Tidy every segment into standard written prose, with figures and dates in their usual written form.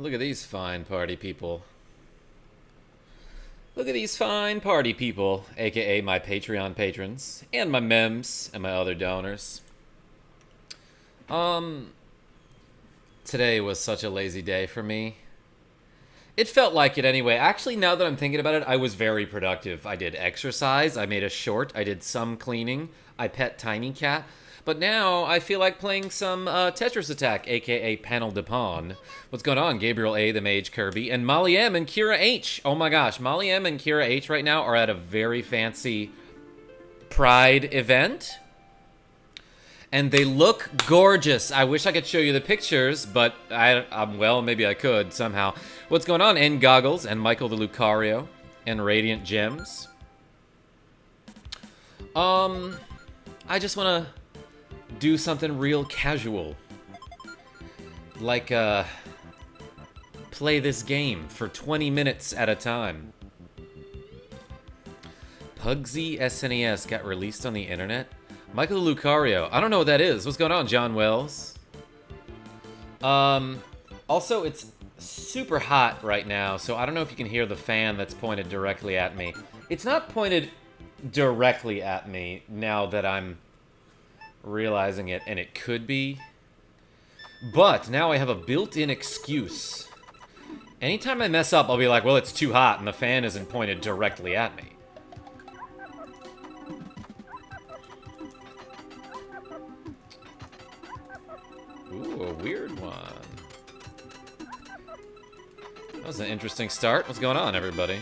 Look at these fine party people. Look at these fine party people, aka my Patreon patrons, and my mems, and my other donors. Today was such a lazy day for me. It felt like it anyway. Actually, now that I'm thinking about it, I was very productive. I did exercise, I made a short, I did some cleaning, I pet Tiny Cat. But now I feel like playing some Tetris Attack, aka Panel de Pawn. What's going on? Gabriel A, the Mage Kirby, and Molly M and Kira H. Oh my gosh, Molly M and Kira H right now are at a very fancy Pride event. And they look gorgeous. I wish I could show you the pictures, but well, maybe I could somehow. What's going on? N Goggles and Michael the Lucario and Radiant Gems. I just want to do something real casual. Like, play this game for 20 minutes at a time. Pugsy SNES got released on the internet? Michael Lucario. I don't know what that is. What's going on, John Wells? Also, it's super hot right now, so I don't know if you can hear the fan that's pointed directly at me. It's not pointed directly at me now that I'm realizing it, and it could be. But now I have a built-in excuse. Anytime I mess up, I'll be like, well, it's too hot, and the fan isn't pointed directly at me. Ooh, a weird one. That was an interesting start. What's going on, everybody?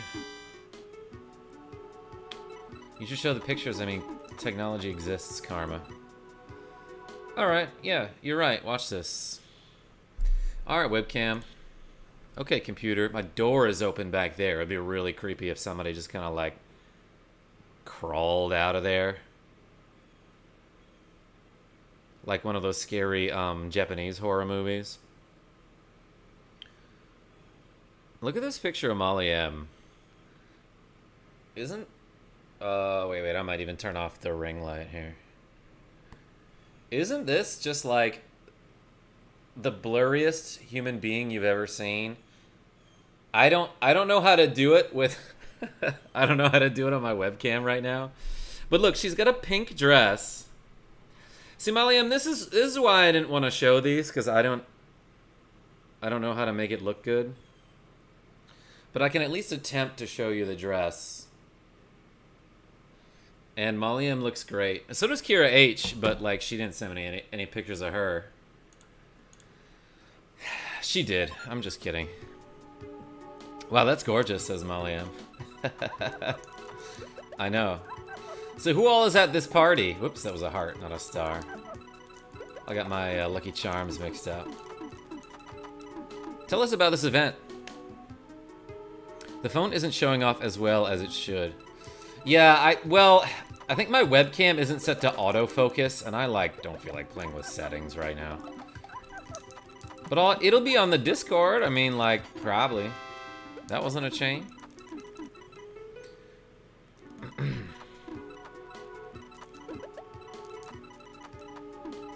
You should show the pictures. I mean, technology exists, Karma. Alright, yeah, you're right. Watch this. Alright, webcam. Okay, computer. My door is open back there. It'd be really creepy if somebody just kind of, like, crawled out of there. Like one of those scary Japanese horror movies. Look at this picture of Molly M. Isn't... wait, I might even turn off the ring light here. Isn't this just like the blurriest human being you've ever seen? I don't know how to do it with... I don't know how to do it on my webcam right now. But look, she's got a pink dress. See, Molly M, this is why I didn't want to show these, because I don't know how to make it look good. But I can at least attempt to show you the dress. And Molly M looks great. So does Kira H, but like she didn't send me any pictures of her. She did. I'm just kidding. Wow, that's gorgeous, says Molly M. I know. So who all is at this party? Whoops, that was a heart, not a star. I got my Lucky Charms mixed up. Tell us about this event. The phone isn't showing off as well as it should. Yeah, well, I think my webcam isn't set to autofocus, and I, like, don't feel like playing with settings right now. But it'll be on the Discord, I mean, like, probably. That wasn't a chain.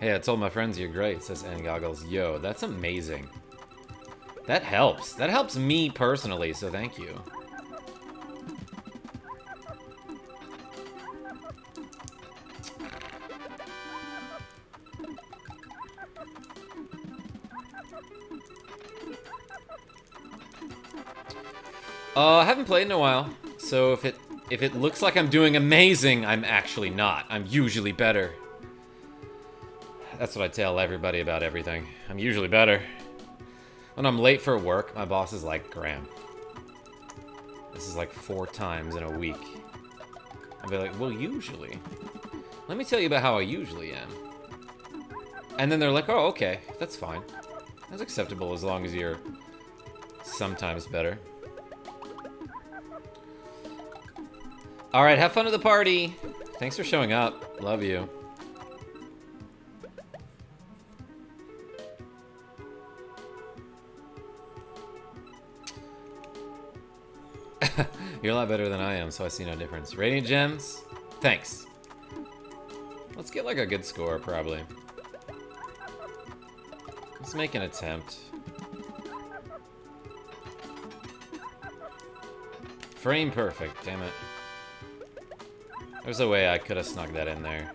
Hey, I told my friends you're great, says N Goggles. Yo, that's amazing. That helps. That helps me personally, so thank you. I haven't played in a while, so if it looks like I'm doing amazing, I'm actually not. I'm usually better. That's what I tell everybody about everything. I'm usually better. When I'm late for work, my boss is like, Graham, this is like 4 times in a week. I'll be like, well, usually. Let me tell you about how I usually am. And then they're like, oh, okay, that's fine. That's acceptable as long as you're sometimes better. Alright, have fun at the party. Thanks for showing up. Love you. You're a lot better than I am, so I see no difference. Radiant Gems? Thanks. Let's get like a good score, probably. Let's make an attempt. Frame perfect, damn it. There's a way I could have snuck that in there.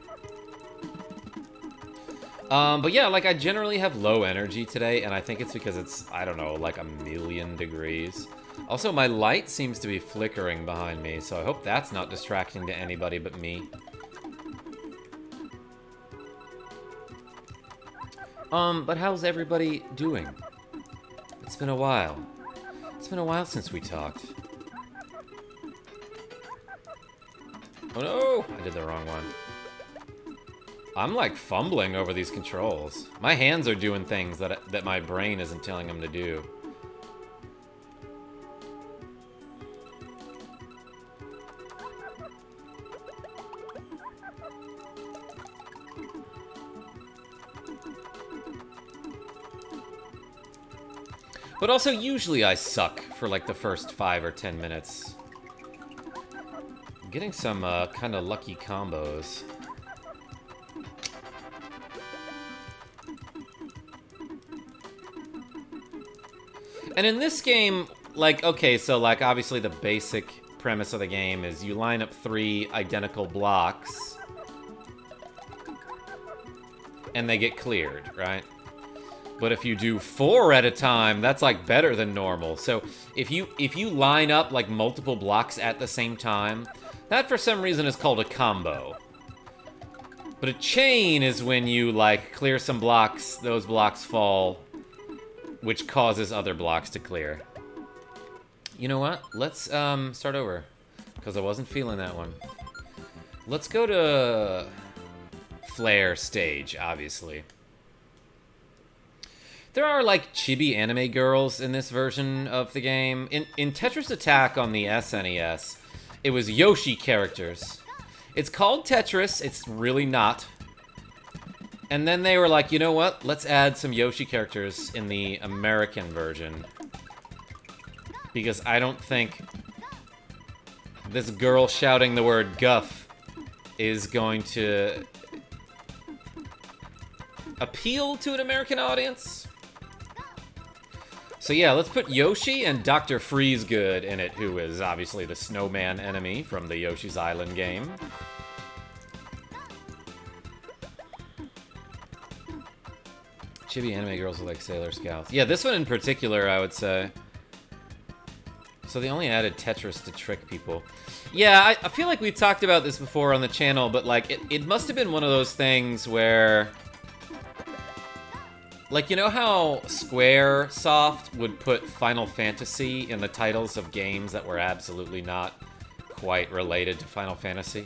But yeah, like, I generally have low energy today, and I think it's because it's, I don't know, like 1,000,000 degrees. Also, my light seems to be flickering behind me, so I hope that's not distracting to anybody but me. But how's everybody doing? It's been a while. It's been a while since we talked. Oh no! I did the wrong one. I'm like fumbling over these controls. My hands are doing things that my brain isn't telling them to do. But also, usually I suck for like the first 5 or 10 minutes. I'm getting some kind of lucky combos. And in this game, like, okay, so like obviously the basic premise of the game is you line up 3 identical blocks and they get cleared, right? But if you do 4 at a time, that's like better than normal. So if you line up like multiple blocks at the same time, that for some reason is called a combo. But a chain is when you like clear some blocks, those blocks fall, which causes other blocks to clear. You know what? Let's start over, because I wasn't feeling that one. Let's go to Flare stage, obviously. There are, like, chibi anime girls in this version of the game. In Tetris Attack on the SNES, it was Yoshi characters. It's called Tetris, it's really not. And then they were like, you know what? Let's add some Yoshi characters in the American version. Because I don't think this girl shouting the word guff is going to appeal to an American audience. So yeah, let's put Yoshi and Dr. Freezegood in it, who is obviously the snowman enemy from the Yoshi's Island game. Chibi anime girls are like Sailor Scouts. Yeah, this one in particular, I would say. So they only added Tetris to trick people. Yeah, I feel like we've talked about this before on the channel, but like, it must have been one of those things where... Like, you know how Squaresoft would put Final Fantasy in the titles of games that were absolutely not quite related to Final Fantasy?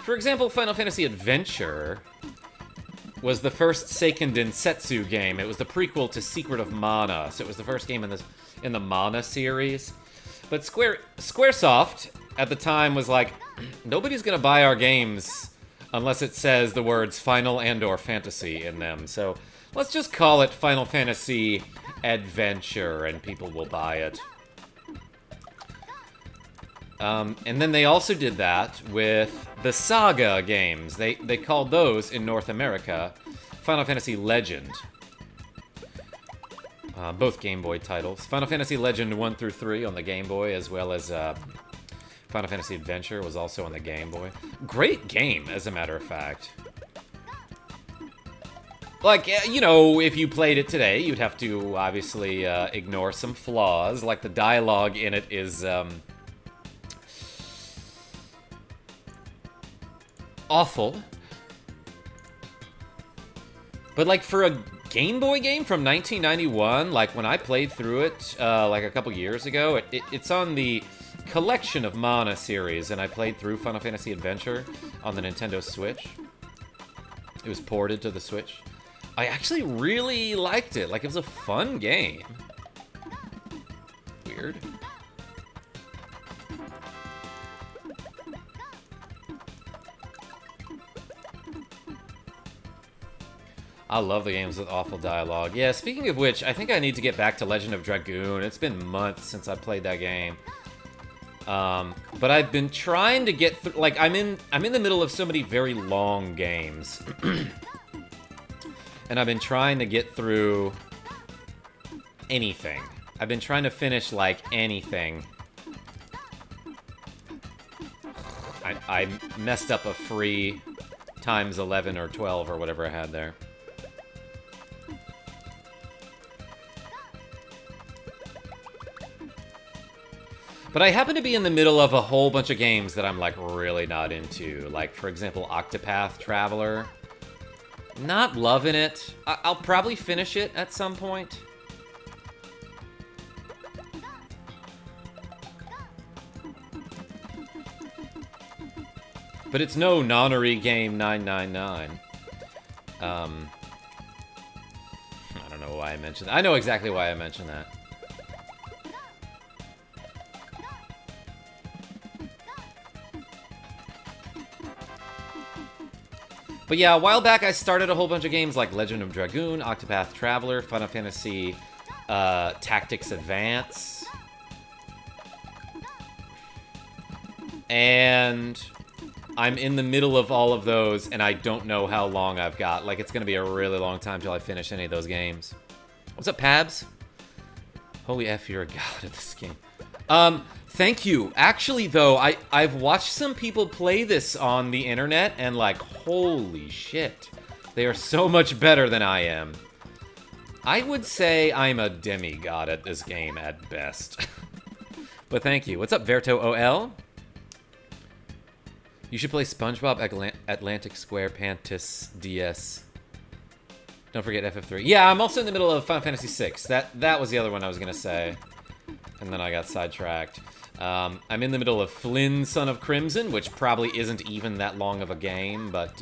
For example, Final Fantasy Adventure was the first Seiken Densetsu game. It was the prequel to Secret of Mana, so it was the first game in the Mana series. But Squaresoft, at the time, was like, nobody's gonna buy our games unless it says the words Final and/or Fantasy in them, so... Let's just call it Final Fantasy Adventure, and people will buy it. And then they also did that with the Saga games. They called those, in North America, Final Fantasy Legend. Both Game Boy titles. Final Fantasy Legend 1 through 3 on the Game Boy, as well as Final Fantasy Adventure was also on the Game Boy. Great game, as a matter of fact. Like, you know, if you played it today, you'd have to, obviously, ignore some flaws. Like, the dialogue in it is, awful. But, like, for a Game Boy game from 1991, like, when I played through it, like, a couple years ago, it's on the Collection of Mana series, and I played through Final Fantasy Adventure on the Nintendo Switch. It was ported to the Switch. I actually really liked it. Like, it was a fun game. Weird. I love the games with awful dialogue. Yeah, speaking of which, I think I need to get back to Legend of Dragoon. It's been months since I played that game. But I've been trying to get through... Like, I'm in the middle of so many very long games. And I've been trying to get through anything. I've been trying to finish, like, anything. I messed up a free times 11 or 12 or whatever I had there. But I happen to be in the middle of a whole bunch of games that I'm, like, really not into. Like, for example, Octopath Traveler. Not loving it. I'll probably finish it at some point. But it's no Nonary Game 999. I don't know why I mentioned that. I know exactly why I mentioned that. But yeah, a while back I started a whole bunch of games like Legend of Dragoon, Octopath Traveler, Final Fantasy Tactics Advance. And I'm in the middle of all of those, and I don't know how long I've got. Like, it's going to be a really long time till I finish any of those games. What's up, Pabs? Holy F, you're a god of this game. Thank you. Actually, though, I've watched some people play this on the internet, and, like, holy shit. They are so much better than I am. I would say I'm a demigod at this game at best. But thank you. What's up, Verto OL? You should play SpongeBob Atlantic Square Pantis DS. Don't forget FF3. Yeah, I'm also in the middle of Final Fantasy VI. That was the other one I was going to say. And then I got sidetracked. I'm in the middle of Flynn, Son of Crimson, which probably isn't even that long of a game, but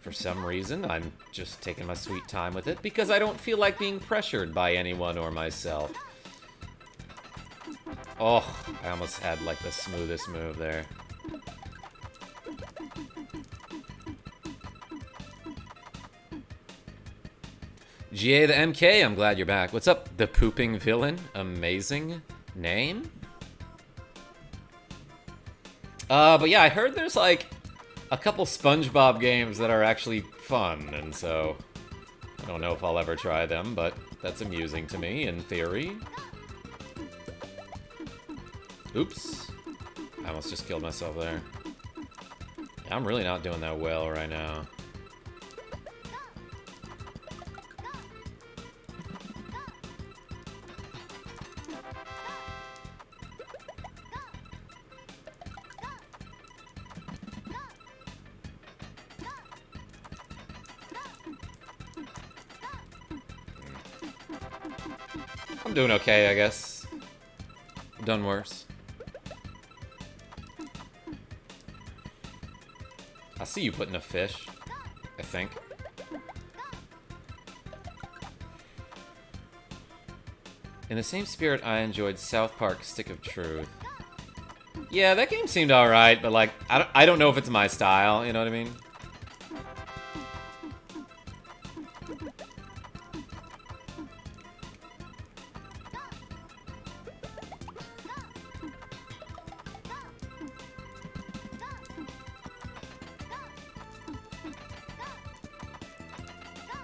for some reason, I'm just taking my sweet time with it because I don't feel like being pressured by anyone or myself. Oh, I almost had, like, the smoothest move there. GA the MK, I'm glad you're back. What's up, the pooping villain? Amazing name. But yeah, I heard there's like a couple SpongeBob games that are actually fun, and so I don't know if I'll ever try them, but that's amusing to me in theory. Oops. I almost just killed myself there. Yeah, I'm really not doing that well right now. I'm doing okay, I guess. I've done worse. I see you putting a fish, I think. In the same spirit, I enjoyed South Park Stick of Truth. Yeah, that game seemed alright, but like, I don't know if it's my style, you know what I mean?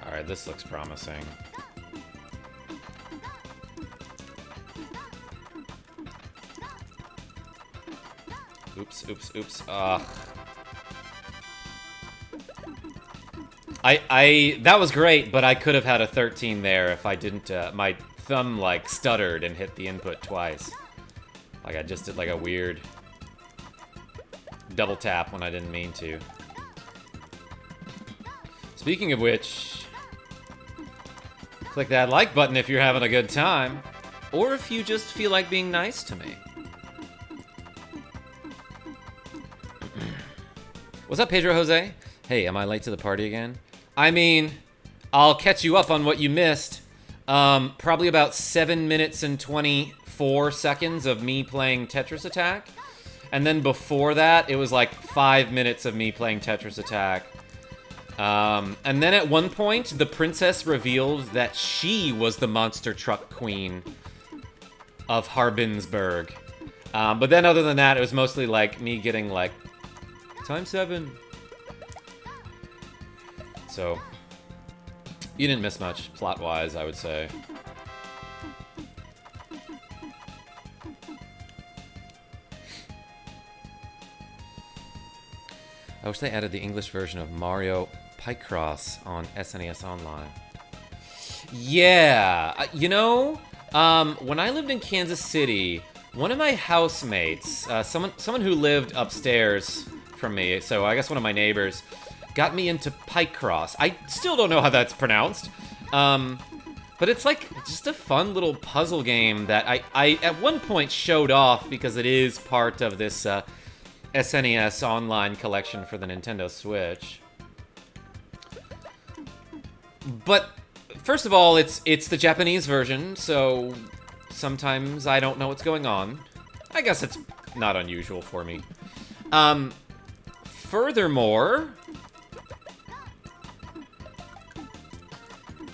Alright, this looks promising. Oops, oops, oops. Ugh. That was great, but I could have had a 13 there if I didn't, my thumb, like, stuttered and hit the input twice. Like, I just did, like, a weird double tap when I didn't mean to. Speaking of which, click that like button if you're having a good time, or if you just feel like being nice to me. What's up, Pedro Jose? Hey, am I late to the party again? I mean, I'll catch you up on what you missed. Probably about 7 minutes and 24 seconds of me playing Tetris Attack. And then before that, it was like 5 minutes of me playing Tetris Attack. And then at one point, the princess revealed that she was the monster truck queen of Harbinsburg. But then other than that, it was mostly like me getting like, Time 7. So, you didn't miss much, plot-wise, I would say. I wish they added the English version of Mario Picross on SNES Online. Yeah, you know, when I lived in Kansas City, one of my housemates, someone who lived upstairs from me, so I guess one of my neighbors, got me into Picross. I still don't know how that's pronounced, but it's like just a fun little puzzle game that I at one point showed off because it is part of this SNES Online collection for the Nintendo Switch. But first of all, it's the Japanese version, so sometimes I don't know what's going on. I guess it's not unusual for me. Furthermore,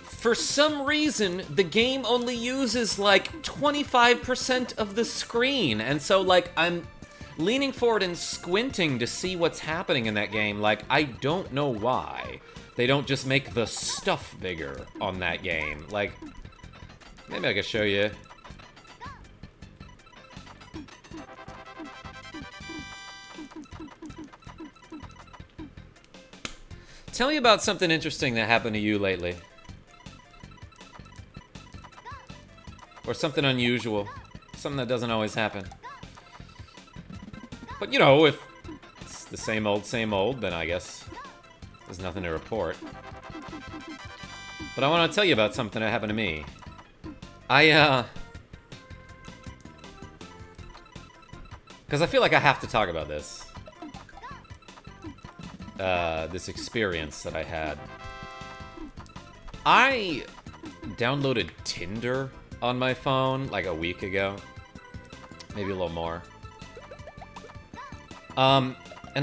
for some reason, the game only uses like 25% of the screen, and so like I'm leaning forward and squinting to see what's happening in that game. Like, I don't know why they don't just make the stuff bigger on that game. Like, maybe I could show you. Tell me about something interesting that happened to you lately. Or something unusual. Something that doesn't always happen. But, you know, if it's the same old, then I guess there's nothing to report. But I want to tell you about something that happened to me. Because I feel like I have to talk about this. This experience that I had. I downloaded Tinder on my phone like a week ago. Maybe a little more. And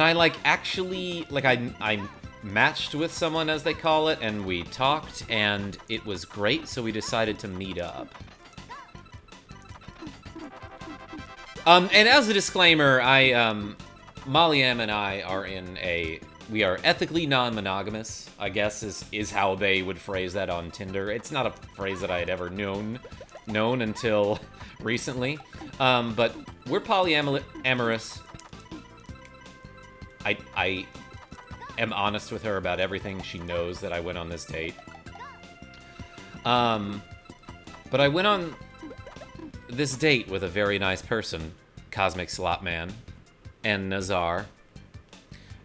I like actually, like I matched with someone, as they call it, and we talked, and it was great, so we decided to meet up. And as a disclaimer, Molly M and I are we are ethically non-monogamous, I guess is how they would phrase that on Tinder. It's not a phrase that I had ever known until recently. But we're polyamorous. I am honest with her about everything. She knows that I went on this date. But I went on this date with a very nice person, Cosmic Slot Man, and Nazar,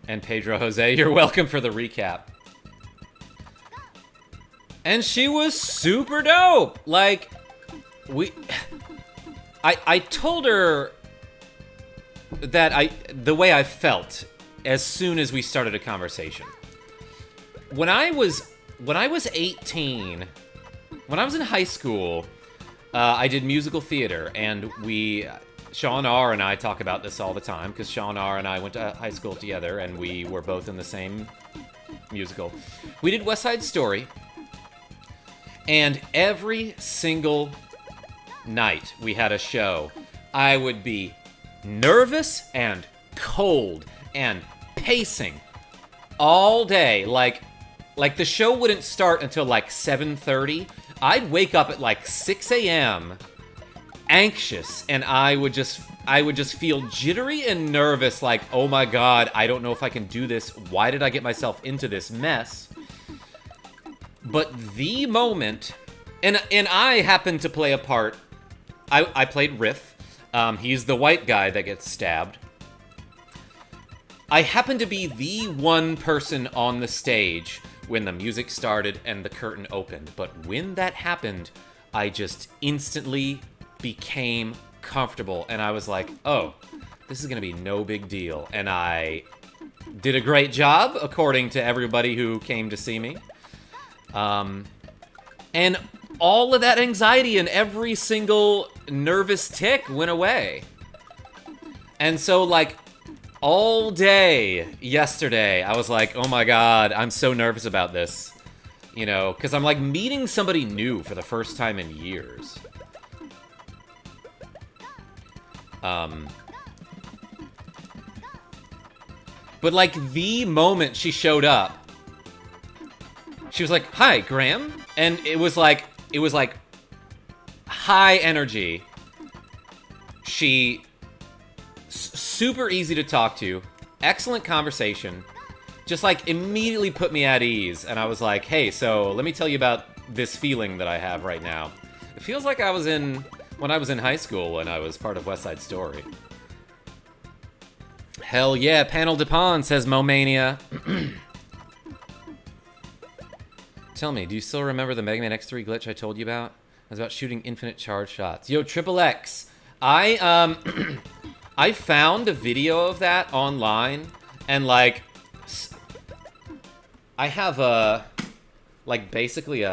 and Pedro Jose. You're welcome for the recap. And she was super dope. Like, I told her that the way I felt as soon as we started a conversation. When I was 18, when I was in high school, I did musical theater, and Sean R. and I talk about this all the time, because Sean R. and I went to high school together, and we were both in the same musical. We did West Side Story, and every single night we had a show, I would be nervous and cold and pacing all day. Like the show wouldn't start until like 7:30. I'd wake up at like 6 a.m. anxious, and I would just feel jittery and nervous, like, oh my god, I don't know if I can do this. Why did I get myself into this mess? But the moment, and I happened to play a part. I played Riff. He's the white guy that gets stabbed. I happened to be the one person on the stage when the music started and the curtain opened. But when that happened, I just instantly became comfortable, and I was like, oh, this is gonna be no big deal. And I did a great job, according to everybody who came to see me. And all of that anxiety and every single nervous tick went away. And so, like, all day yesterday, I was like, oh my god, I'm so nervous about this. You know, because I'm like meeting somebody new for the first time in years. But like the moment she showed up, she was like, hi, Graham. And it was like high energy. She super easy to talk to, excellent conversation, just like immediately put me at ease. And I was like, hey, so let me tell you about this feeling that I have right now. It feels like when I was in high school when I was part of West Side Story. Hell yeah, Panel Depon, says Momania. Tell me, do you still remember the Mega Man X3 glitch I told you about? It was about shooting infinite charge shots. Yo, Triple X, I found a video of that online, and like, I have basically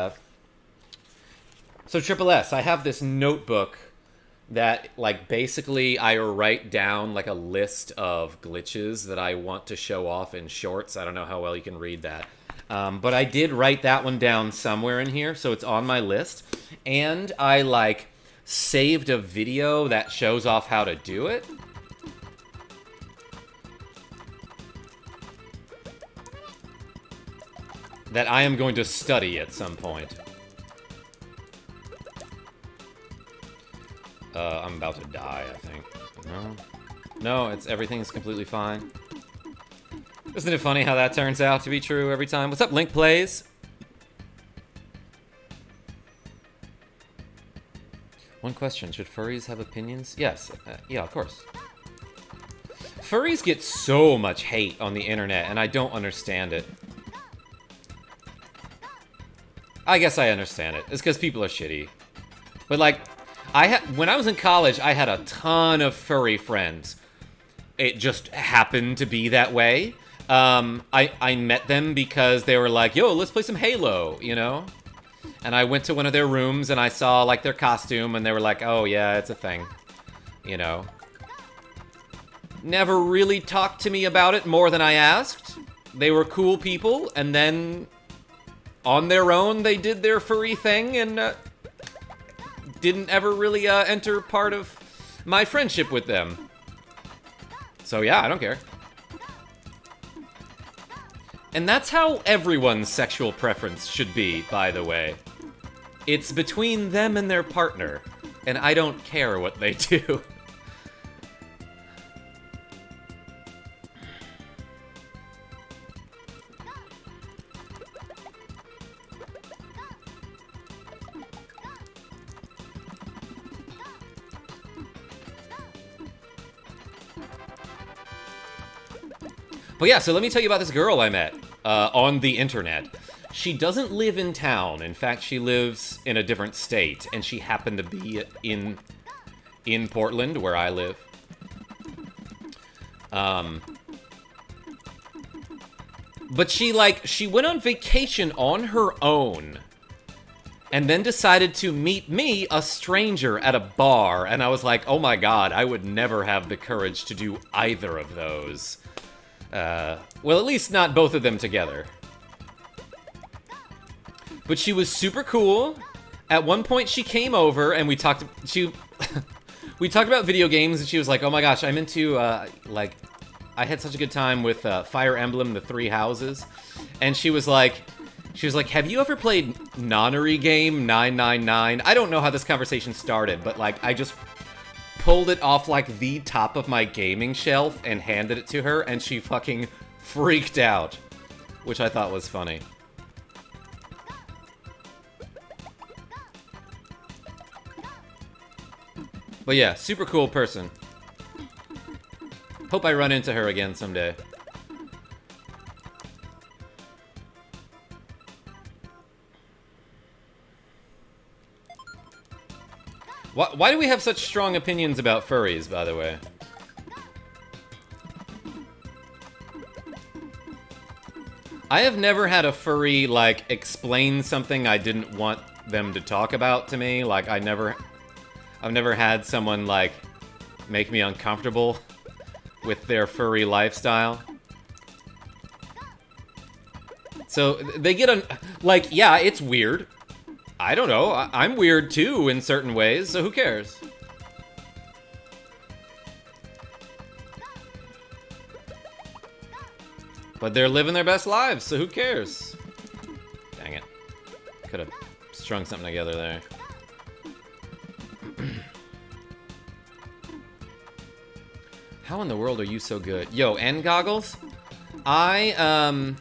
so Triple S, I have this notebook that, like, basically I write down, like, a list of glitches that I want to show off in shorts. I don't know how well you can read that. But I did write that one down somewhere in here, so it's on my list. And I, like, saved a video that shows off how to do it. That I am going to study at some point. I'm about to die, I think. No, everything's completely fine. Isn't it funny how that turns out to be true every time? What's up, Link Plays? One question, should furries have opinions? Yes, yeah, of course. Furries get so much hate on the internet, and I don't understand it. I guess I understand it. It's because people are shitty. But, like, when I was in college, I had a ton of furry friends. It just happened to be that way. I met them because they were like, yo, let's play some Halo, you know? And I went to one of their rooms and I saw, like, their costume, and they were like, oh, yeah, it's a thing, you know? Never really talked to me about it more than I asked. They were cool people, and then on their own, they did their furry thing, and didn't ever really enter part of my friendship with them. So yeah, I don't care. And that's how everyone's sexual preference should be, by the way. It's between them and their partner, and I don't care what they do. But yeah, so let me tell you about this girl I met on the internet. She doesn't live in town. In fact, she lives in a different state, and she happened to be in Portland, where I live. But she went on vacation on her own, and then decided to meet me, a stranger, at a bar. And I was like, oh my god, I would never have the courage to do either of those. Well, at least not both of them together. But she was super cool. At one point, she came over and we talked about video games, and she was like, oh my gosh, I'm into, I had such a good time with, Fire Emblem, The Three Houses. And she was like, have you ever played Nonary Game 999? I don't know how this conversation started, but, like, I just pulled it off, like, the top of my gaming shelf and handed it to her, and she fucking freaked out, which I thought was funny. But yeah, super cool person. Hope I run into her again someday. Why do we have such strong opinions about furries, by the way? I have never had a furry, like, explain something I didn't want them to talk about to me. Like, I've never had someone, like, make me uncomfortable with their furry lifestyle. So, they get like, yeah, it's weird. I don't know, I'm weird too in certain ways, so who cares? But they're living their best lives, so who cares? Dang it. Could have strung something together there. How in the world are you so good? Yo, N goggles? I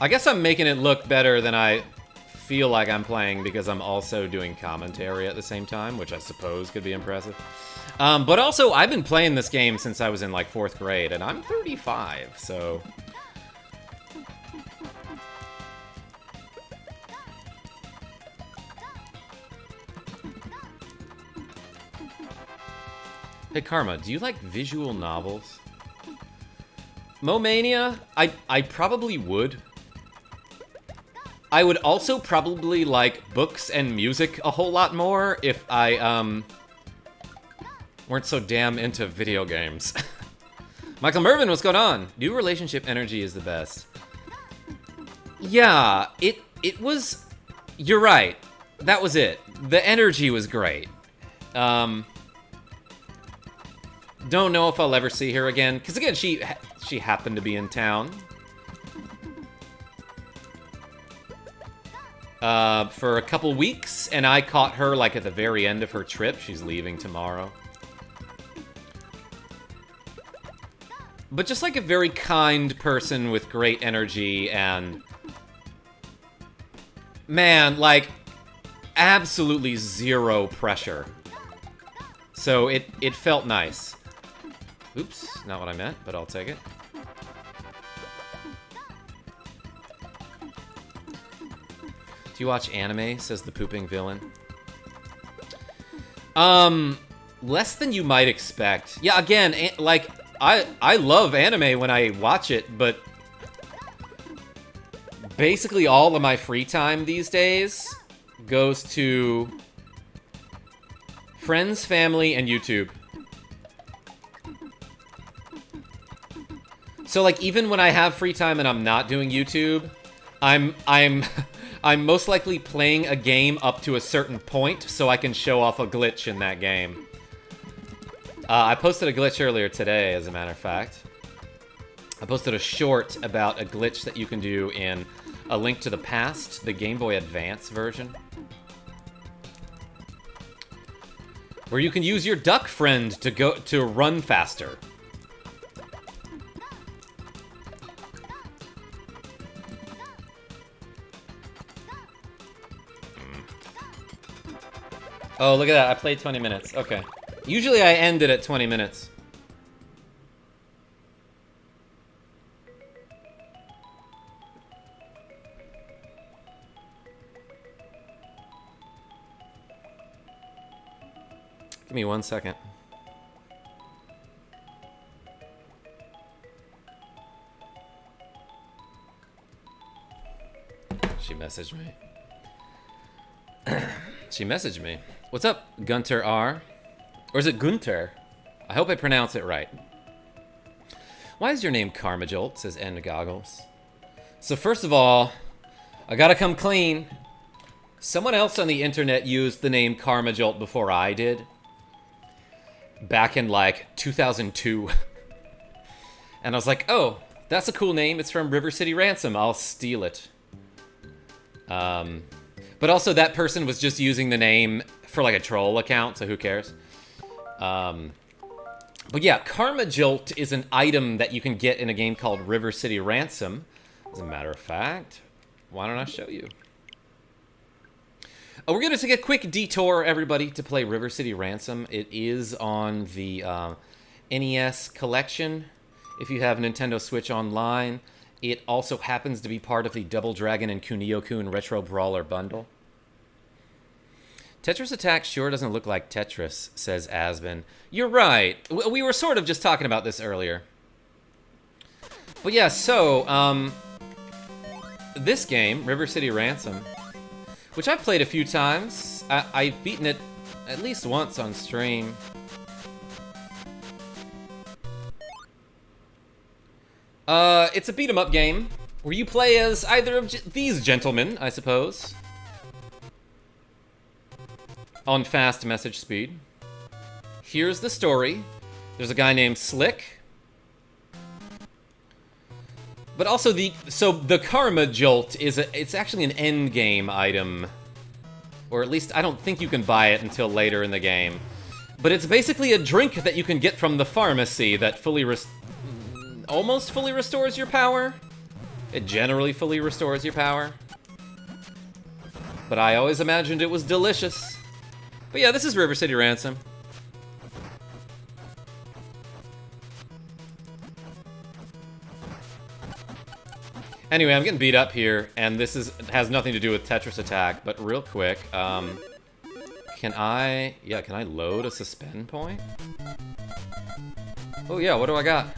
guess I'm making it look better than I feel like I'm playing because I'm also doing commentary at the same time, which I suppose could be impressive. But also, I've been playing this game since I was in, like, 4th grade, and I'm 35, so... Hey, Karma, do you like visual novels? Momania? I probably would. I would also probably like books and music a whole lot more if I, weren't so damn into video games. Michael Mervin, what's going on? New relationship energy is the best. Yeah, it was... You're right. That was it. The energy was great. Don't know if I'll ever see her again. Because, again, she happened to be in town. For a couple weeks, and I caught her, like, at the very end of her trip. She's leaving tomorrow. But just, like, a very kind person with great energy, and... Man, like, absolutely zero pressure. So it felt nice. Oops, not what I meant, but I'll take it. Do you watch anime? Says the pooping villain. Less than you might expect. Yeah, again, like, I love anime when I watch it, but basically all of my free time these days goes to friends, family, and YouTube. So, like, even when I have free time and I'm not doing YouTube, I'm most likely playing a game up to a certain point so I can show off a glitch in that game. I posted a glitch earlier today, as a matter of fact. I posted a short about a glitch that you can do in A Link to the Past, the Game Boy Advance version. Where you can use your duck friend to run faster. Oh, look at that. I played 20 minutes. Okay. Usually I end it at 20 minutes. Give me 1 second. She messaged me. She messaged me. What's up, Gunter R? Or is it Gunter? I hope I pronounce it right. Why is your name KarmaJolt? Says N Goggles. So first of all, I gotta come clean. Someone else on the internet used the name KarmaJolt before I did. Back in, like, 2002. And I was like, oh, that's a cool name. It's from River City Ransom. I'll steal it. But also that person was just using the name for, like, a troll account, so who cares? But yeah, KarmaJolt is an item that you can get in a game called River City Ransom. As a matter of fact, why don't I show you? We're going to take a quick detour, everybody, to play River City Ransom. It is on the NES collection. If you have Nintendo Switch Online, it also happens to be part of the Double Dragon and Kunio-kun Retro Brawler bundle. Tetris Attack sure doesn't look like Tetris, says Asbin. You're right. We were sort of just talking about this earlier. But yeah, so, this game, River City Ransom, which I've played a few times. I've beaten it at least once on stream. It's a beat-em-up game where you play as either of these gentlemen, I suppose, on fast message speed. Here's the story. There's a guy named Slick. But also the KarmaJolt it's actually an end game item. Or at least I don't think you can buy it until later in the game. But it's basically a drink that you can get from the pharmacy that fully almost fully restores your power. It generally fully restores your power. But I always imagined it was delicious. But yeah, this is River City Ransom. Anyway, I'm getting beat up here, and this has nothing to do with Tetris Attack, but real quick, can I load a suspend point? Oh yeah, what do I got?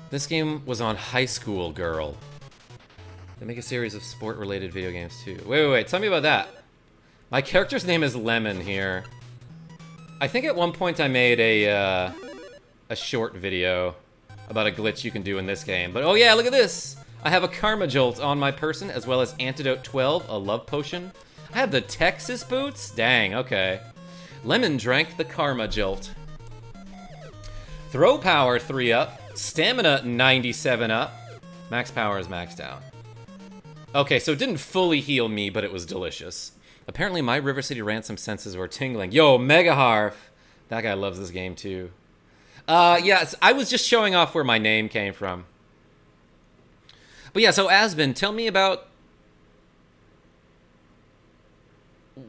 This game was on High School Girl. They make a series of sport-related video games too. Wait, tell me about that. My character's name is Lemon here. I think at one point I made a short video about a glitch you can do in this game. But oh yeah, look at this! I have a KarmaJolt on my person, as well as Antidote 12, a love potion. I have the Texas boots? Dang, okay. Lemon drank the KarmaJolt. Throw power 3 up. Stamina 97 up. Max power is maxed out. Okay, so it didn't fully heal me, but it was delicious. Apparently my River City Ransom senses were tingling. Yo, Mega Harf. That guy loves this game too. Yes, I was just showing off where my name came from. But yeah, so Asbin, tell me about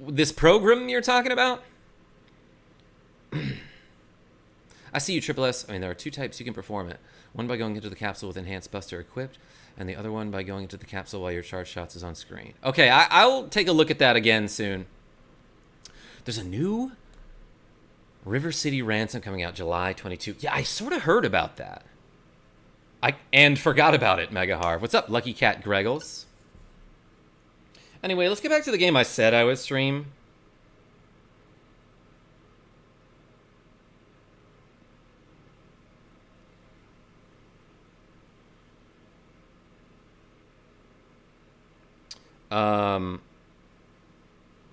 this program you're talking about. I see you, Triple S. I mean, there are 2 types you can perform it. One by going into the capsule with Enhanced Buster equipped, and the other one by going into the capsule while your charge shots is on screen. Okay, I'll take a look at that again soon. There's a new River City Ransom coming out July 22. Yeah, I sort of heard about that. And forgot about it, Mega Harv. What's up, Lucky Cat Greggles? Anyway, let's get back to the game I said I would stream.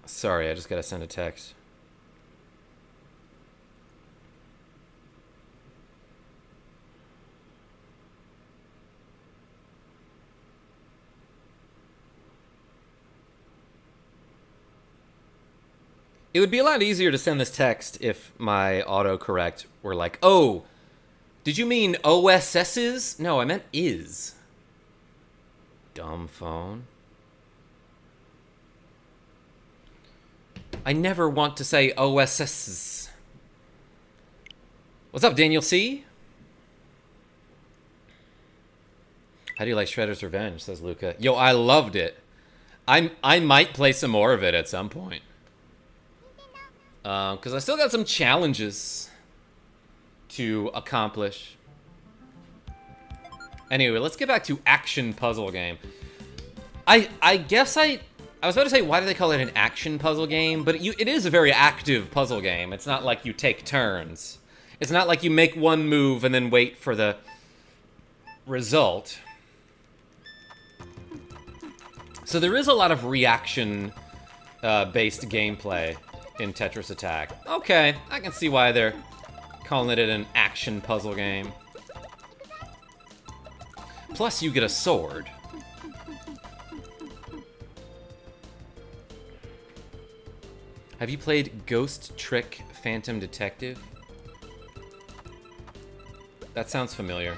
Sorry, I just gotta send a text. It would be a lot easier to send this text if my autocorrect were like, oh, did you mean OSS's? No, I meant is. Dumb phone. I never want to say OSS's. What's up, Daniel C? How do you like Shredder's Revenge, says Luca. Yo, I loved it. I might play some more of it at some point. Because I still got some challenges to accomplish. Anyway, let's get back to action puzzle game. I guess I was about to say, why do they call it an action puzzle game? But it is a very active puzzle game. It's not like you take turns. It's not like you make one move and then wait for the result. So there is a lot of reaction based gameplay in Tetris Attack. Okay, I can see why they're calling it an action puzzle game. Plus you get a sword. Have you played Ghost Trick Phantom Detective? That sounds familiar.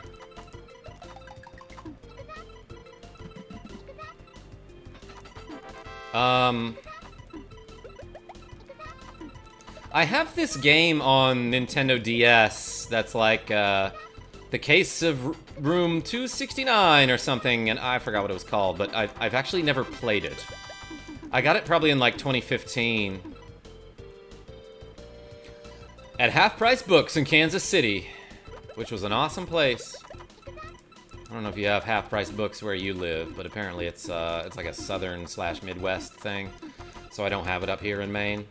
I have this game on Nintendo DS that's like, The Case of Room 269 or something, and I forgot what it was called, but I've actually never played it. I got it probably in like 2015. At Half Price Books in Kansas City, which was an awesome place. I don't know if you have Half Price Books where you live, but apparently it's like a southern/Midwest thing, so I don't have it up here in Maine.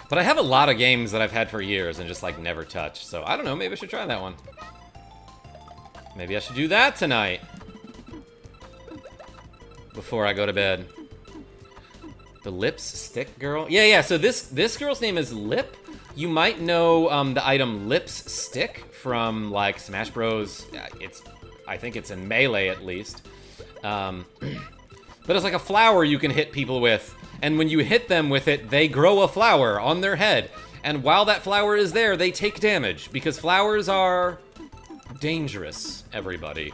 But I have a lot of games that I've had for years and just like never touched, so I don't know, maybe I should try that one. Maybe I should do that tonight. Before I go to bed. The Lips Stick Girl? Yeah, so this girl's name is Lip. You might know the item Lips Stick from, like, Smash Bros. I think it's in Melee, at least. But it's like a flower you can hit people with. And when you hit them with it, they grow a flower on their head. And while that flower is there, they take damage. Because flowers are dangerous, everybody.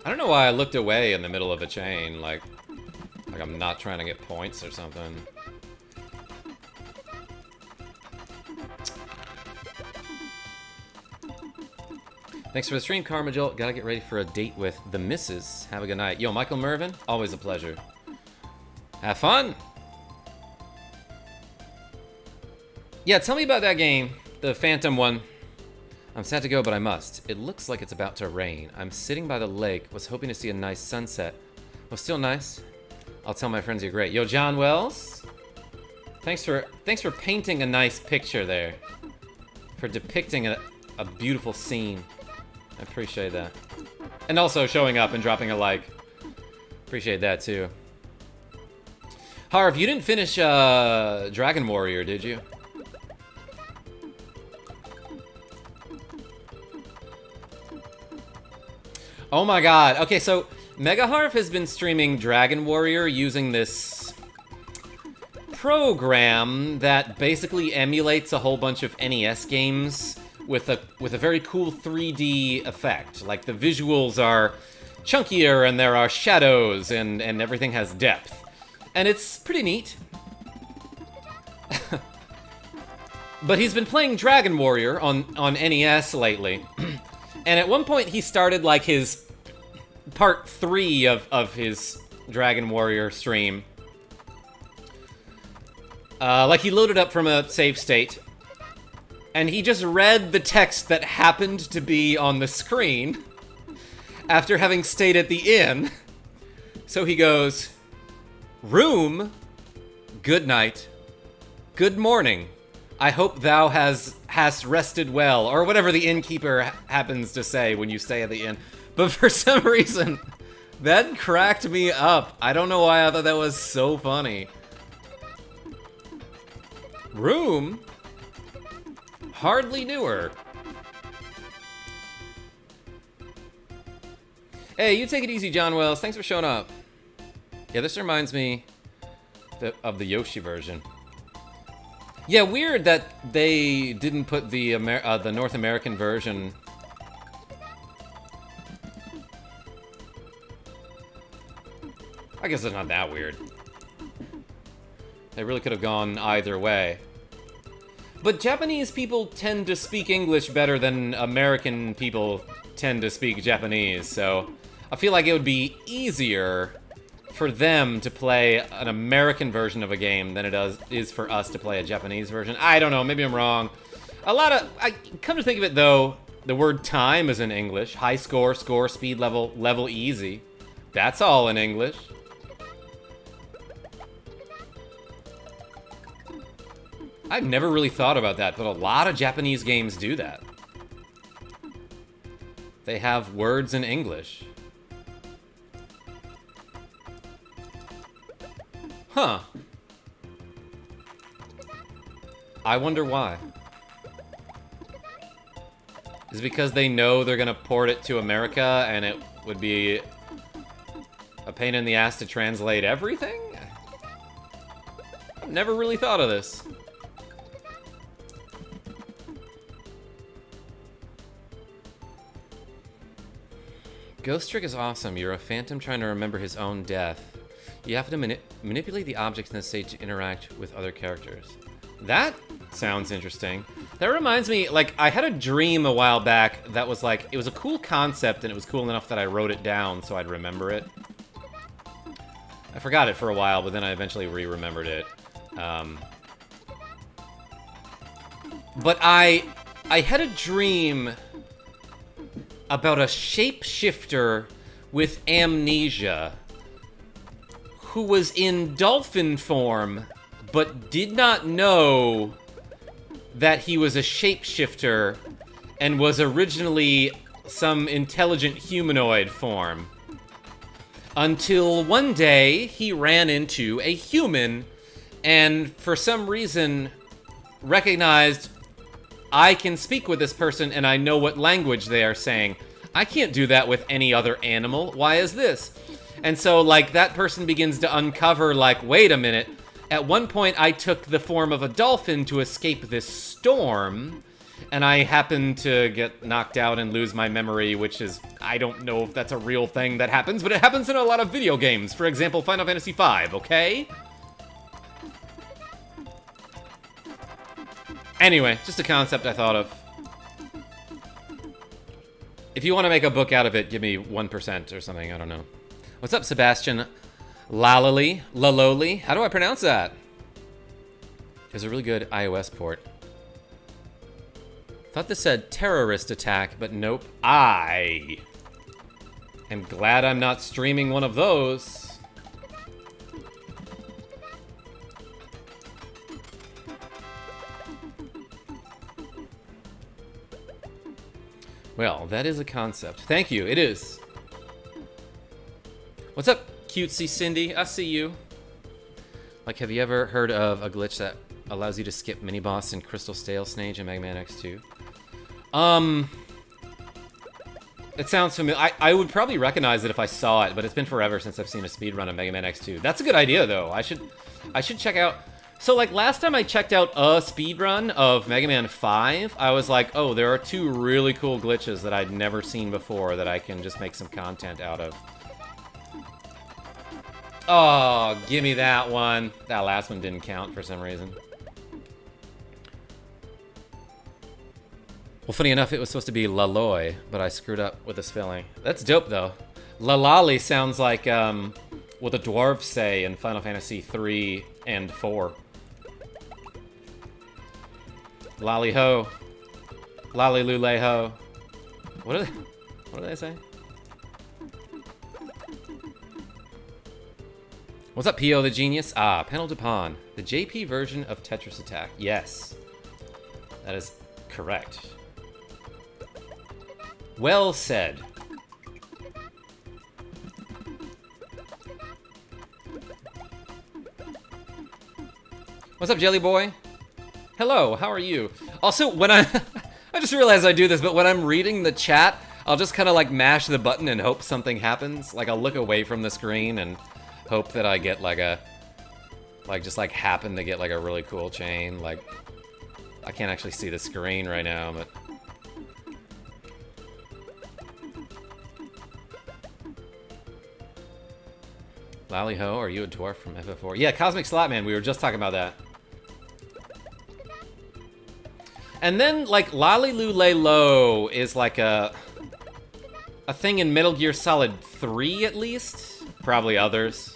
I don't know why I looked away in the middle of a chain, like I'm not trying to get points or something. Thanks for the stream, KarmaJolt. Gotta get ready for a date with the missus. Have a good night. Yo, Michael Mervin, always a pleasure. Have fun! Yeah, tell me about that game, the Phantom one. I'm sad to go, but I must. It looks like it's about to rain. I'm sitting by the lake, was hoping to see a nice sunset. Was still nice. I'll tell my friends you're great. Yo, John Wells. Thanks for painting a nice picture there. For depicting a beautiful scene. I appreciate that. And also showing up and dropping a like. Appreciate that too. Harv, you didn't finish Dragon Warrior, did you? Oh my god. Okay, so Mega Harv has been streaming Dragon Warrior using this program that basically emulates a whole bunch of NES games with a very cool 3D effect. Like, the visuals are chunkier and there are shadows and everything has depth. And it's pretty neat. But he's been playing Dragon Warrior on NES lately. And at one point he started, like, his part 3 of his Dragon Warrior stream. Like, he loaded up from a save state, and he just read the text that happened to be on the screen after having stayed at the inn. So he goes, "Room, good night, good morning. I hope thou hast rested well," or whatever the innkeeper happens to say when you stay at the inn. But for some reason, that cracked me up. I don't know why I thought that was so funny. Room? Hardly knew her. Hey, you take it easy, John Wells. Thanks for showing up. Yeah, this reminds me of the Yoshi version. Yeah, weird that they didn't put the North American version. I guess it's not that weird. They really could have gone either way. But Japanese people tend to speak English better than American people tend to speak Japanese, so I feel like it would be easier for them to play an American version of a game than it is for us to play a Japanese version. I don't know, maybe I'm wrong. Come to think of it though, the word time is in English. High score, score, speed level, level easy. That's all in English. I've never really thought about that, but a lot of Japanese games do that. They have words in English. Huh. I wonder why. Is it because they know they're gonna port it to America and it would be a pain in the ass to translate everything? I've never really thought of this. Ghost Trick is awesome. You're a phantom trying to remember his own death. You have to manipulate the objects in the stage to interact with other characters. That sounds interesting. That reminds me, like, I had a dream a while back that was like, it was a cool concept and it was cool enough that I wrote it down so I'd remember it. I forgot it for a while, but then I eventually re-remembered it. But I had a dream about a shapeshifter with amnesia who was in dolphin form but did not know that he was a shapeshifter and was originally some intelligent humanoid form. Until one day, he ran into a human, and for some reason, recognized, I can speak with this person and I know what language they are saying. I can't do that with any other animal. Why is this? And so, like, that person begins to uncover, like, wait a minute. At one point, I took the form of a dolphin to escape this storm, and I happened to get knocked out and lose my memory, which is, I don't know if that's a real thing that happens, but it happens in a lot of video games. For example, Final Fantasy V, okay? Anyway, just a concept I thought of. If you want to make a book out of it, give me 1% or something, I don't know. What's up, Sebastian Laloli? How do I pronounce that? There's a really good iOS port. Thought this said terrorist attack, but nope. I am glad I'm not streaming one of those. Well, that is a concept. Thank you, it is. What's up, cutesy Cindy? I see you. Like, have you ever heard of a glitch that allows you to skip mini-boss in Crystal Stale Stage in Mega Man X2? It sounds familiar. I would probably recognize it if I saw it, but it's been forever since I've seen a speedrun of Mega Man X2. That's a good idea, though. I should check out... So, like, last time I checked out a speedrun of Mega Man 5, I was like, oh, there are two really cool glitches that I'd never seen before that I can just make some content out of. Oh, give me that one. That last one didn't count for some reason. Well, funny enough, it was supposed to be Laloy, but I screwed up with the spelling. That's dope, though. Lalali sounds like what the dwarves say in Final Fantasy 3 and 4. Lolly ho. Lolly lule ho. What do they say? What's up, P.O. the Genius? Ah, Panel de Pawn. The JP version of Tetris Attack. Yes. That is correct. Well said. What's up, Jelly Boy? Hello, how are you? Also, when I just realized I do this, but when I'm reading the chat, I'll just kind of like mash the button and hope something happens. Like, I'll look away from the screen and hope that I get like a, just happen to get like a really cool chain. Like, I can't actually see the screen right now, but... Lally Ho, are you a dwarf from FF4? Yeah, Cosmic Slapman, we were just talking about that. And then, like, Lolly Lule Lo is like a thing in Metal Gear Solid 3, at least? Probably others.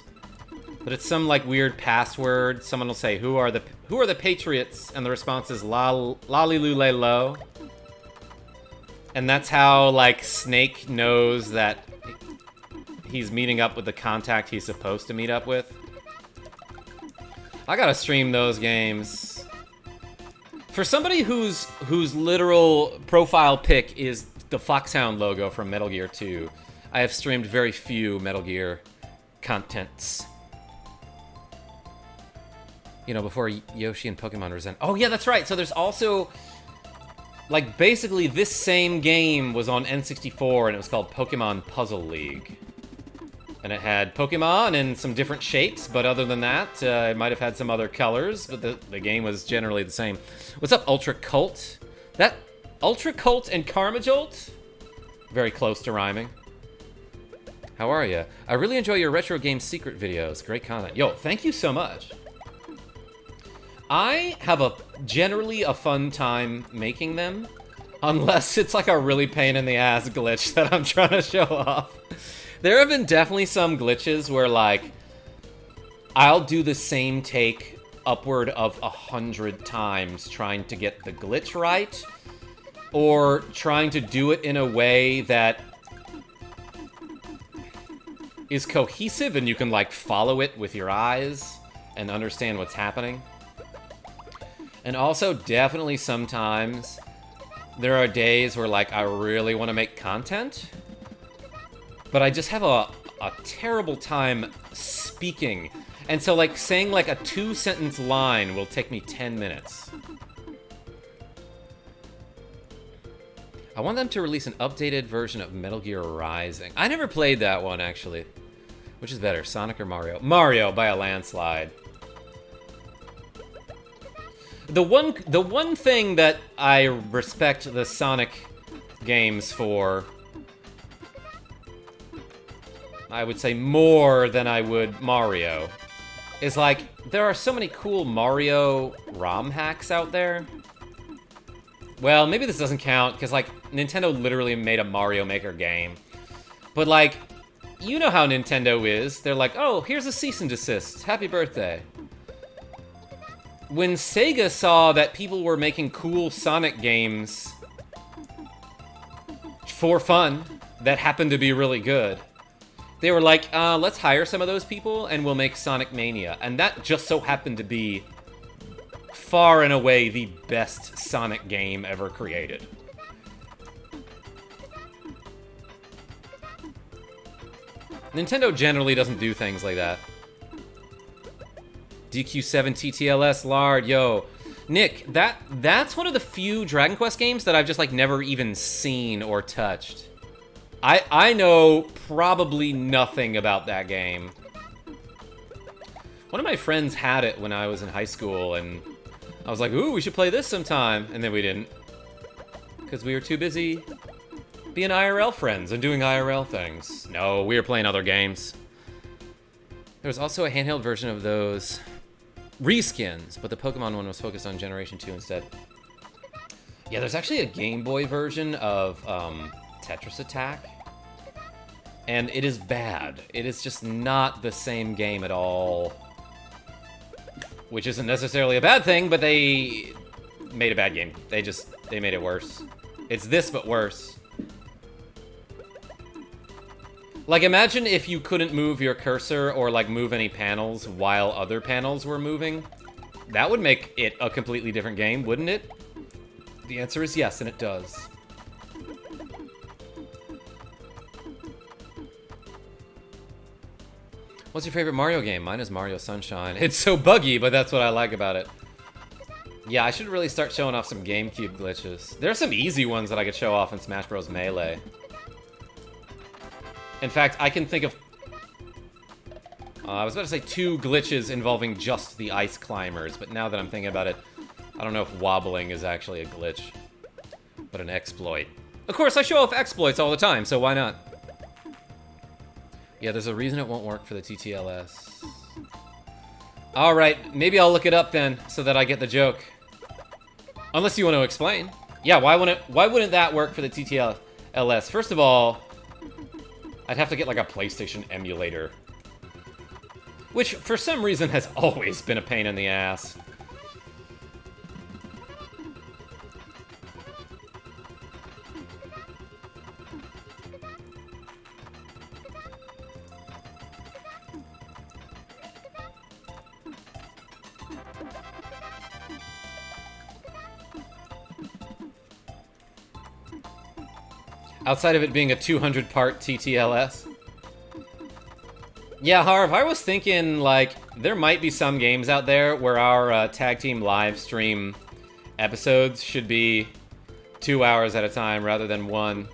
But it's some, like, weird password. Someone will say, who are the Patriots? And the response is Lolly Lule Lo. And that's how, like, Snake knows that he's meeting up with the contact he's supposed to meet up with. I gotta stream those games. For somebody whose literal profile pic is the Foxhound logo from Metal Gear 2, I have streamed very few Metal Gear contents. You know, before Yoshi and Pokemon Resent. Oh yeah, that's right. So there's also, like, basically this same game was on N64 and it was called Pokemon Puzzle League. And it had Pokemon in some different shapes, but other than that, it might have had some other colors, but the game was generally the same. What's up, Ultra Cult? That Ultra Cult and KarmaJolt? Very close to rhyming. How are you? I really enjoy your retro game secret videos. Great content. Yo, thank you so much. I have generally a fun time making them, unless it's like a really pain in the ass glitch that I'm trying to show off. There have been definitely some glitches where, like, I'll do the same take upward of 100 times trying to get the glitch right, or trying to do it in a way that is cohesive and you can, like, follow it with your eyes and understand what's happening. And also, definitely sometimes, There are days where, like, I really want to make content, but I just have a terrible time speaking. And so, like, saying, like, a 2-sentence line will take me 10 minutes. I want them to release an updated version of Metal Gear Rising. I never played that one, actually. Which is better, Sonic or Mario? Mario, by a landslide. The one thing that I respect the Sonic games for, I would say more than I would Mario, is like, there are so many cool Mario ROM hacks out there. Well, maybe this doesn't count, because, like, Nintendo literally made a Mario Maker game. But, like, you know how Nintendo is. They're like, oh, here's a cease and desist. Happy birthday. When Sega saw that people were making cool Sonic games for fun that happened to be really good, they were like, let's hire some of those people and we'll make Sonic Mania. And that just so happened to be far and away the best Sonic game ever created. Nintendo generally doesn't do things like that. DQ7 TTLS Lard, yo. Nick, that's one of the few Dragon Quest games that I've just, like, never even seen or touched. I know probably nothing about that game. One of my friends had it when I was in high school, and I was like, ooh, we should play this sometime. And then we didn't. Because we were too busy being IRL friends and doing IRL things. No, we were playing other games. There was also a handheld version of those reskins, but the Pokemon one was focused on Generation 2 instead. Yeah, there's actually a Game Boy version of Tetris Attack. And it is bad. It is just not the same game at all. Which isn't necessarily a bad thing, but they made a bad game. They made it worse. It's this, but worse. Like, imagine if you couldn't move your cursor or, like, move any panels while other panels were moving. That would make it a completely different game, wouldn't it? The answer is yes, and it does. What's your favorite Mario game? Mine is Mario Sunshine. It's so buggy, but that's what I like about it. Yeah, I should really start showing off some GameCube glitches. There are some easy ones that I could show off in Smash Bros. Melee. In fact, I can think of... I was about to say 2 glitches involving just the ice climbers, but now that I'm thinking about it, I don't know if wobbling is actually a glitch, but an exploit. Of course, I show off exploits all the time, so why not? Yeah, there's a reason it won't work for the TTLS. Alright, maybe I'll look it up then, so that I get the joke. Unless you want to explain. Yeah, why wouldn't that work for the TTLS? First of all, I'd have to get, like, a PlayStation emulator. Which, for some reason, has always been a pain in the ass. Outside of it being a 200-part TTLS. Yeah, Harv, I was thinking, like, there might be some games out there where our tag team live stream episodes should be 2 hours at a time rather than 1.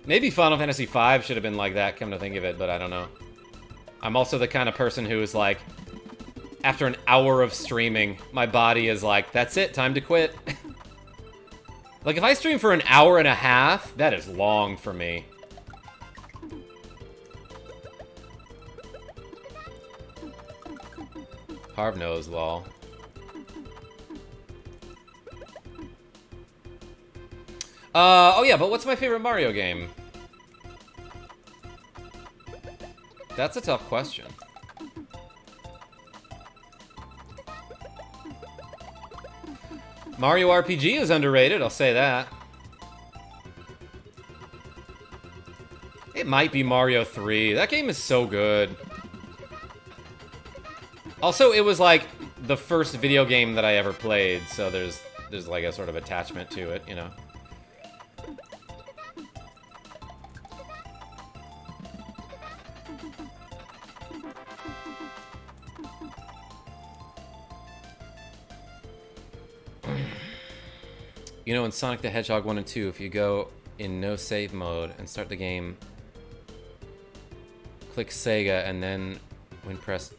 Maybe Final Fantasy V should have been like that, come to think of it, but I don't know. I'm also the kind of person who is like, after an hour of streaming, my body is like, that's it, time to quit. Like, if I stream for an hour and a half, that is long for me. Harv knows, lol. Oh yeah, but what's my favorite Mario game? That's a tough question. Mario RPG is underrated, I'll say that. It might be Mario 3. That game is so good. Also, it was like the first video game that I ever played, so there's there's like a sort of attachment to it, you know. You know, in Sonic the Hedgehog 1 and 2, if you go in no save mode and start the game, click Sega, and then when press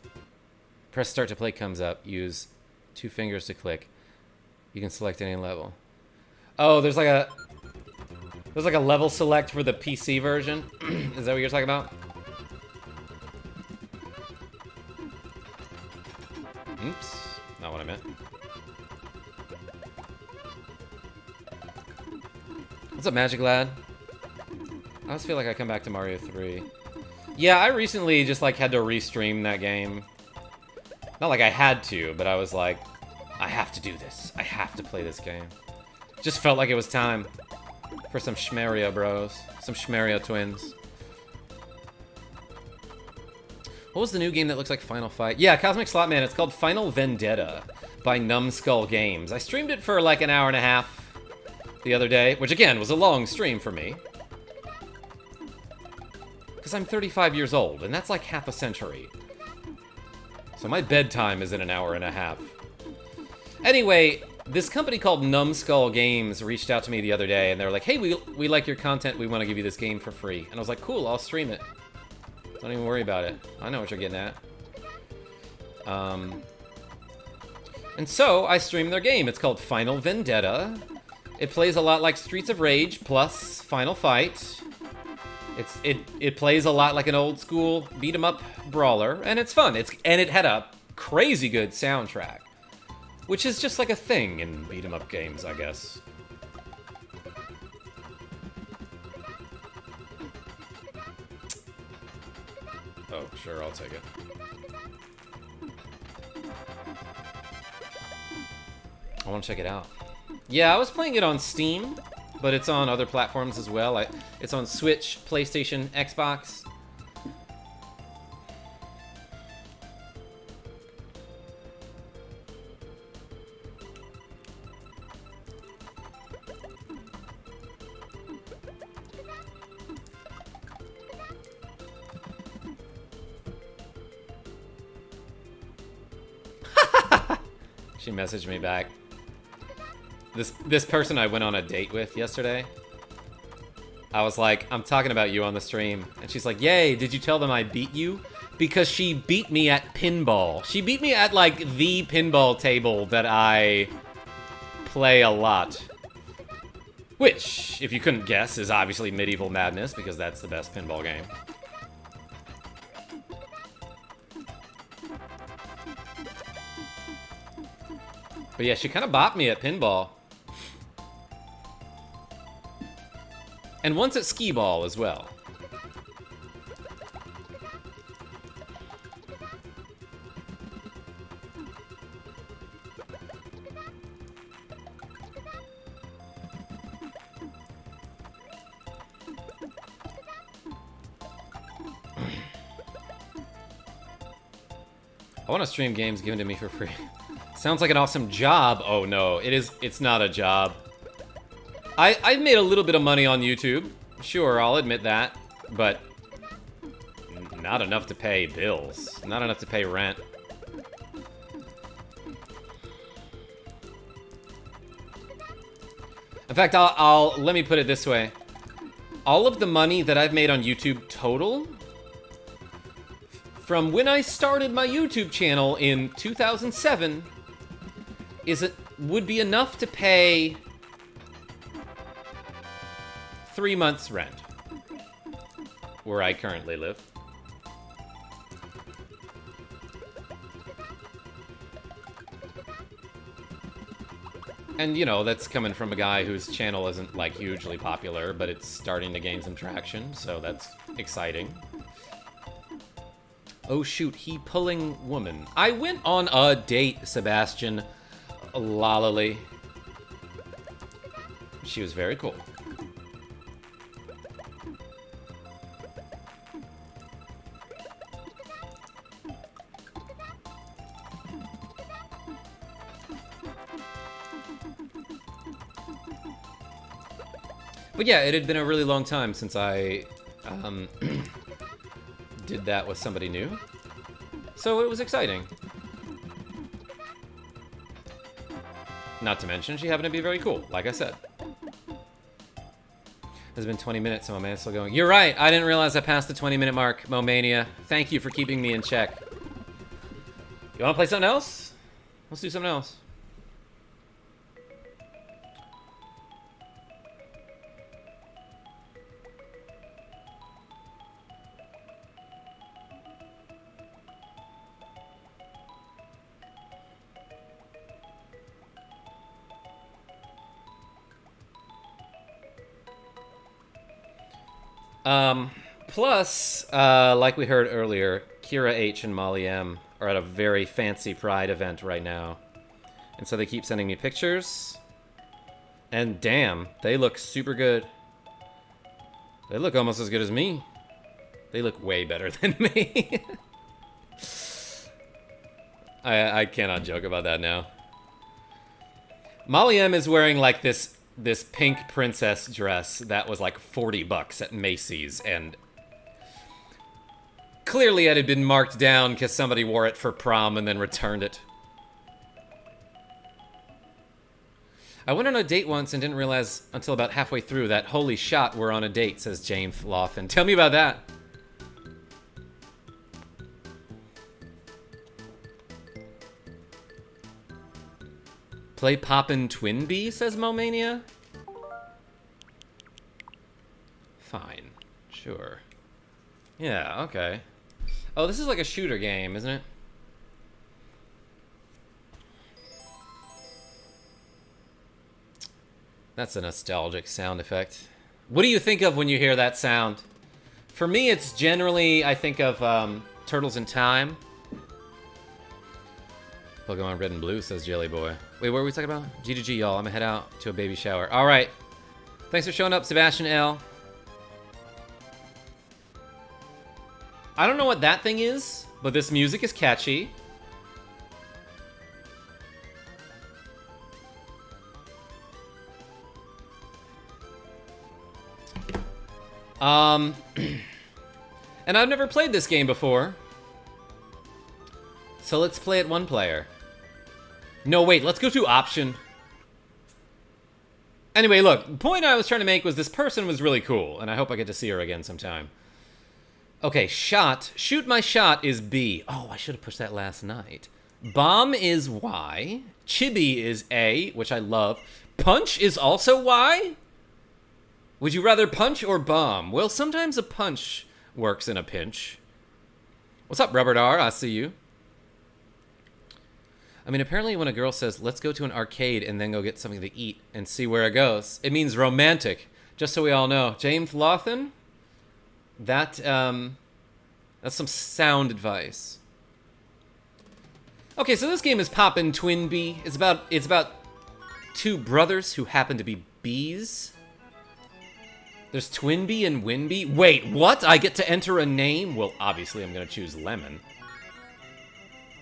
start to play comes up, use 2 fingers to click. You can select any level. Oh, there's like a level select for the PC version. Is that what you're talking about? Oops, not what I meant. What's up, Magic Lad? I always feel like I come back to Mario 3. Yeah, I recently just like had to restream that game. Not like I had to, but I was like, I have to do this. I have to play this game. Just felt like it was time for some Schmeria bros. Some Schmeria twins. What was the new game that looks like Final Fight? Yeah, Cosmic Slot Man. It's called Final Vendetta by Numbskull Games. I streamed it for like an hour and a half the other day, which again was a long stream for me. Because I'm 35 years old, and that's like half a century. So my bedtime is in an hour and a half. Anyway, this company called Numbskull Games reached out to me the other day, and they were like, hey, we like your content, we want to give you this game for free. And I was like, cool, I'll stream it. Don't even worry about it. I know what you're getting at. And so, I streamed their game. It's called Final Vendetta. It plays a lot like Streets of Rage plus Final Fight. It plays a lot like an old school beat 'em up brawler, and it's fun. And it had a crazy good soundtrack, which is just like a thing in beat 'em up games, I guess. Oh, sure, I'll take it. I want to check it out. Yeah, I was playing it on Steam, but it's on other platforms as well. It's on Switch, PlayStation, Xbox. She messaged me back. This person I went on a date with yesterday. I was like, I'm talking about you on the stream. And she's like, yay, did you tell them I beat you? Because she beat me at pinball. She beat me at, like, the pinball table that I play a lot. Which, if you couldn't guess, is obviously Medieval Madness, because that's the best pinball game. But yeah, she kind of bopped me at pinball. And once at skee ball as well. I want to stream games given to me for free. Sounds like an awesome job. Oh no, it's not a job. I've made a little bit of money on YouTube. Sure, I'll admit that. But not enough to pay bills. Not enough to pay rent. In fact, let me put it this way. All of the money that I've made on YouTube total, from when I started my YouTube channel in 2007, would be enough to pay 3 months rent where I currently live. And, you know, that's coming from a guy whose channel isn't, like, hugely popular, but it's starting to gain some traction, so that's exciting. Oh, shoot, he pulling woman. I went on a date, Sebastian. Lalali. She was very cool. But yeah, it had been a really long time since I did that with somebody new. So it was exciting. Not to mention, she happened to be very cool, like I said. It's been 20 minutes, so my man's still going. You're right, I didn't realize I passed the 20-minute mark, Momania. Thank you for keeping me in check. You wanna play something else? Let's do something else. Plus, like we heard earlier, Kira H and Molly M are at a very fancy Pride event right now. And so they keep sending me pictures. And damn, they look super good. They look almost as good as me. They look way better than me. I cannot joke about that now. Molly M is wearing like this pink princess dress that was like $40 at Macy's, and clearly it had been marked down because somebody wore it for prom and then returned it. I went on a date once and didn't realize until about halfway through that holy shot, we're on a date, says James Lawson. Tell me about that. Play Poppin TwinBee, says Momania. Fine. Sure. Yeah, okay. Oh, this is like a shooter game, isn't it? That's a nostalgic sound effect. What do you think of when you hear that sound? For me, it's generally, I think of Turtles in Time. Pokemon Red and Blue, says Jelly Boy. Wait, what were we talking about? G2G, y'all. I'm gonna head out to a baby shower. All right. Thanks for showing up, Sebastian L. I don't know what that thing is, but this music is catchy. And I've never played this game before. So let's play it one player. No, wait, let's go to option. Anyway, look, the point I was trying to make was this person was really cool, and I hope I get to see her again sometime. Okay, shot. Shoot my shot is B. Oh, I should have pushed that last night. Bomb is Y. Chibi is A, which I love. Punch is also Y? Would you rather punch or bomb? Well, sometimes a punch works in a pinch. What's up, Robert R? I see you. I mean, apparently when a girl says, let's go to an arcade and then go get something to eat and see where it goes, it means romantic, just so we all know. James Lawson? That's some sound advice. Okay, so this game is Poppin TwinBee. It's about two brothers who happen to be bees. There's TwinBee and WinBee. Wait, what? I get to enter a name? Well, obviously I'm gonna choose Lemon.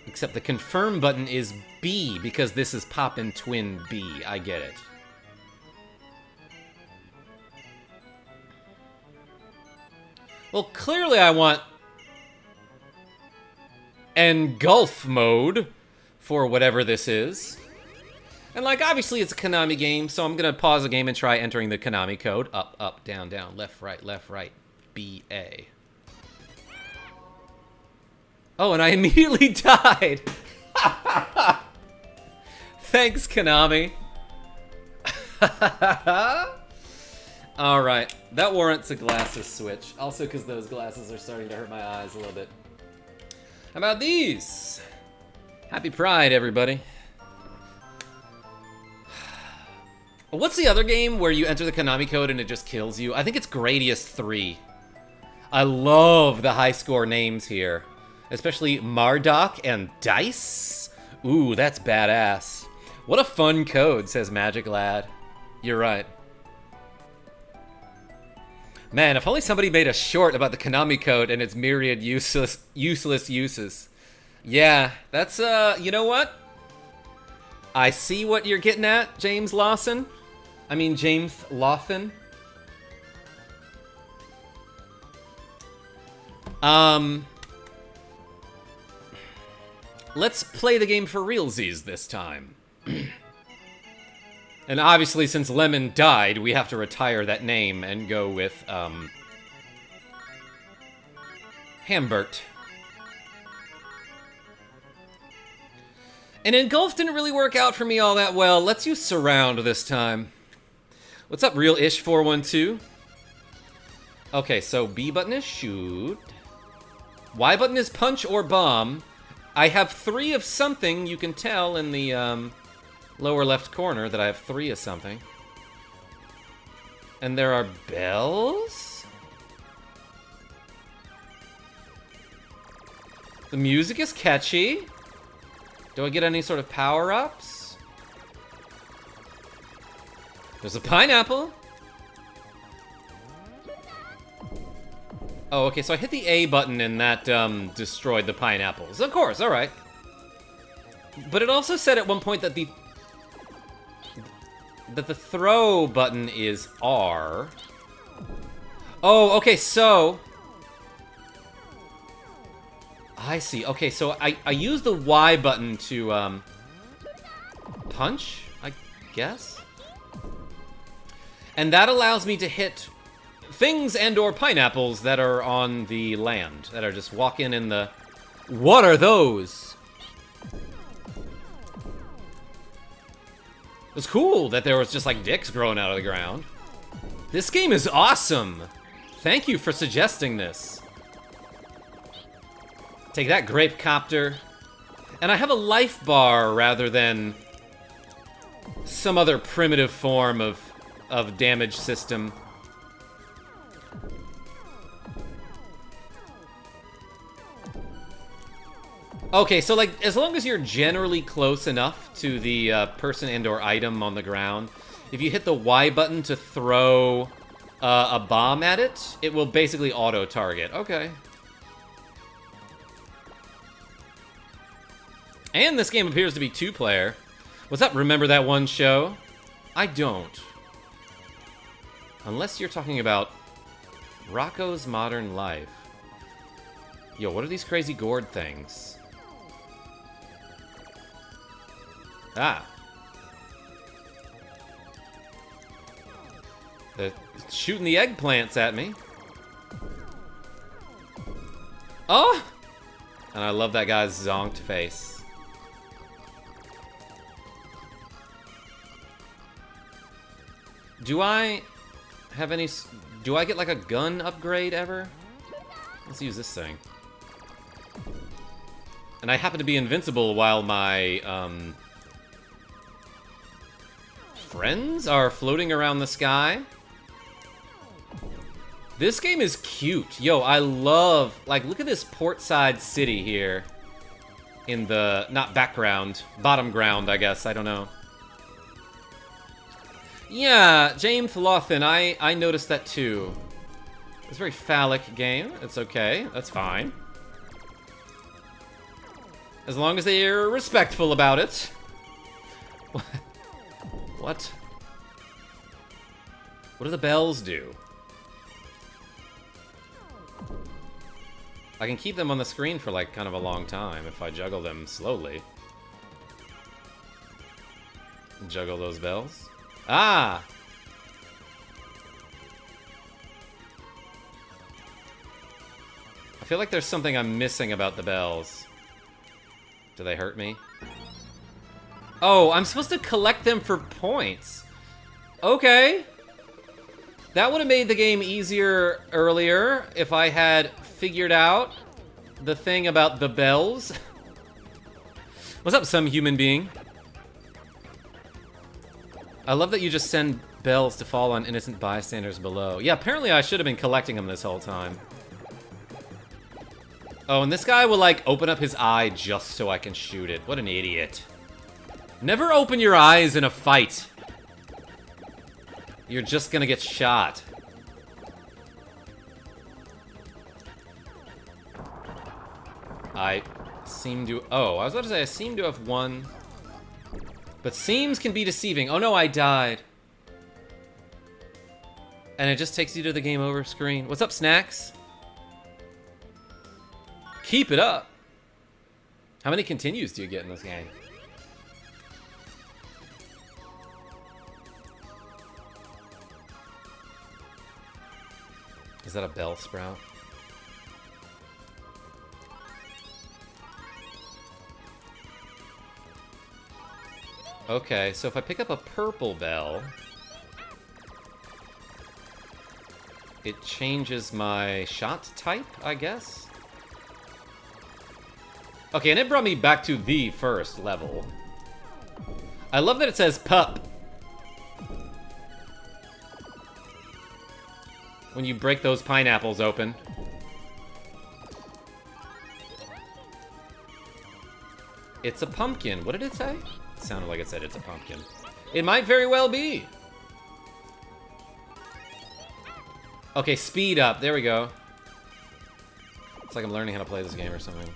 Except the confirm button is B, because this is Poppin TwinBee. I get it. Well, clearly I want engulf mode for whatever this is. And, like, obviously it's a Konami game, so I'm gonna pause the game and try entering the Konami code. Up, up, down, down, left, right, B, A. Oh, and I immediately died. Thanks, Konami. All right, that warrants a glasses switch. Also, because those glasses are starting to hurt my eyes a little bit. How about these? Happy Pride, everybody. What's the other game where you enter the Konami code and it just kills you? I think it's Gradius 3. I love the high score names here. Especially Marduk and Dice. Ooh, that's badass. What a fun code, says Magic Lad. You're right. Man, if only somebody made a short about the Konami code and its myriad useless uses. Yeah, that's, you know what? I see what you're getting at, James Lawson. I mean, James Lawson. Let's play the game for realsies this time. And obviously, since Lemon died, we have to retire that name and go with, Hambert. And Engulf didn't really work out for me all that well. Let's use Surround this time. What's up, Real-ish412? Okay, so B button is shoot. Y button is punch or bomb. I have 3 of something. You can tell in the, lower left corner that I have 3 of something. And there are bells? The music is catchy. Do I get any sort of power-ups? There's a pineapple. Oh, okay, so I hit the A button and that destroyed the pineapples. Of course, alright. But it also said at one point that the throw button is R. Oh, okay, so... I see. Okay, so I use the Y button to, punch, I guess? And that allows me to hit things and or pineapples that are on the land, that are just walking in the... What are those? It was cool that there was just, like, dicks growing out of the ground. This game is awesome! Thank you for suggesting this. Take that, Grape Copter. And I have a life bar rather than some other primitive form of damage system. Okay, so like, as long as you're generally close enough to the person and or item on the ground, if you hit the Y button to throw a bomb at it, it will basically auto-target. Okay. And this game appears to be 2-player. What's up, remember that one show? I don't. Unless you're talking about Rocco's Modern Life. Yo, what are these crazy gourd things? Ah. They're shooting the eggplants at me. Oh! And I love that guy's zonked face. Do I have any... Do I get, like, a gun upgrade ever? Let's use this thing. And I happen to be invincible while my, friends are floating around the sky. This game is cute. Yo, I love... Like, look at this portside city here. In the... Not background. Bottom ground, I guess. I don't know. Yeah, James Lawson, I noticed that too. It's a very phallic game. It's okay. That's fine. As long as they're respectful about it. What? What do the bells do? I can keep them on the screen for like kind of a long time if I juggle them slowly. Juggle those bells. Ah! I feel like there's something I'm missing about the bells. Do they hurt me? Oh, I'm supposed to collect them for points. Okay. That would have made the game easier earlier if I had figured out the thing about the bells. What's up, some human being? I love that you just send bells to fall on innocent bystanders below. Yeah, apparently I should have been collecting them this whole time. Oh, and this guy will, like, open up his eye just so I can shoot it. What an idiot. Never open your eyes in a fight. You're just gonna get shot. I seem to... Oh, I was about to say I seem to have won... But seems can be deceiving. Oh no, I died. And it just takes you to the game over screen. What's up, Snacks? Keep it up. How many continues do you get in this game? Is that a bell sprout? Okay, so if I pick up a purple bell, it changes my shot type, I guess? Okay, and it brought me back to the first level. I love that it says pup. When you break those pineapples open. It's a pumpkin. What did it say? It sounded like it said it's a pumpkin. It might very well be. Okay, speed up. There we go. It's like I'm learning how to play this game or something.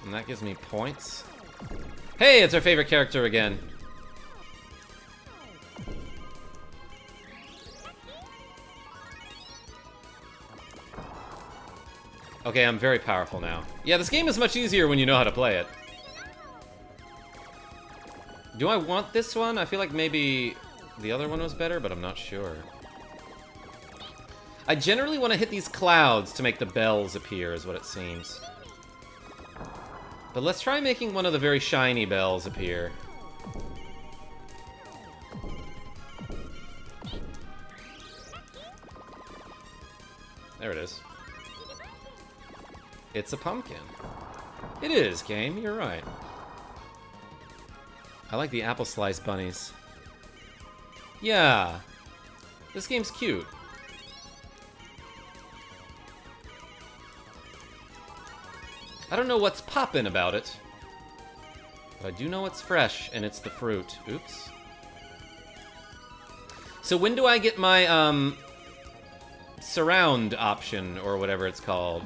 And that gives me points. Hey, it's our favorite character again. Okay, I'm very powerful now. Yeah, this game is much easier when you know how to play it. Do I want this one? I feel like maybe the other one was better, but I'm not sure. I generally want to hit these clouds to make the bells appear, is what it seems. But let's try making one of the very shiny bells appear. There it is. It's a pumpkin. It is, game. You're right. I like the apple slice bunnies. Yeah. This game's cute. I don't know what's poppin' about it. But I do know it's fresh, and it's the fruit. Oops. So when do I get my, surround option, or whatever it's called?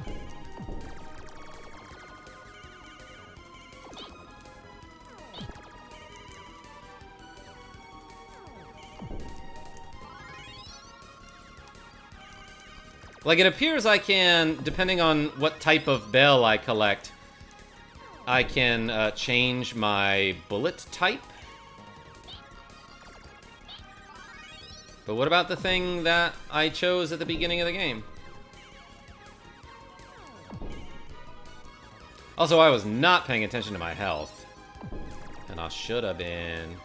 Like, it appears I can, depending on what type of bell I collect, I can change my bullet type. But what about the thing that I chose at the beginning of the game? Also, I was not paying attention to my health. And I should have been.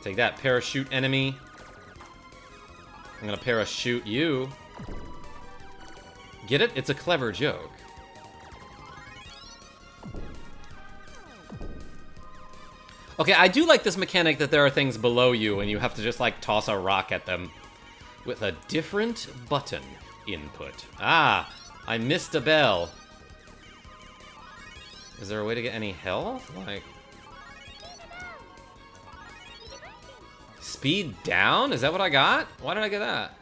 Take that, parachute enemy. I'm gonna parachute you. Get it? It's a clever joke. Okay, I do like this mechanic that there are things below you and you have to just like toss a rock at them with a different button input. Ah, I missed a bell. Is there a way to get any health? Like... Speed down? Is that what I got? Why did I get that?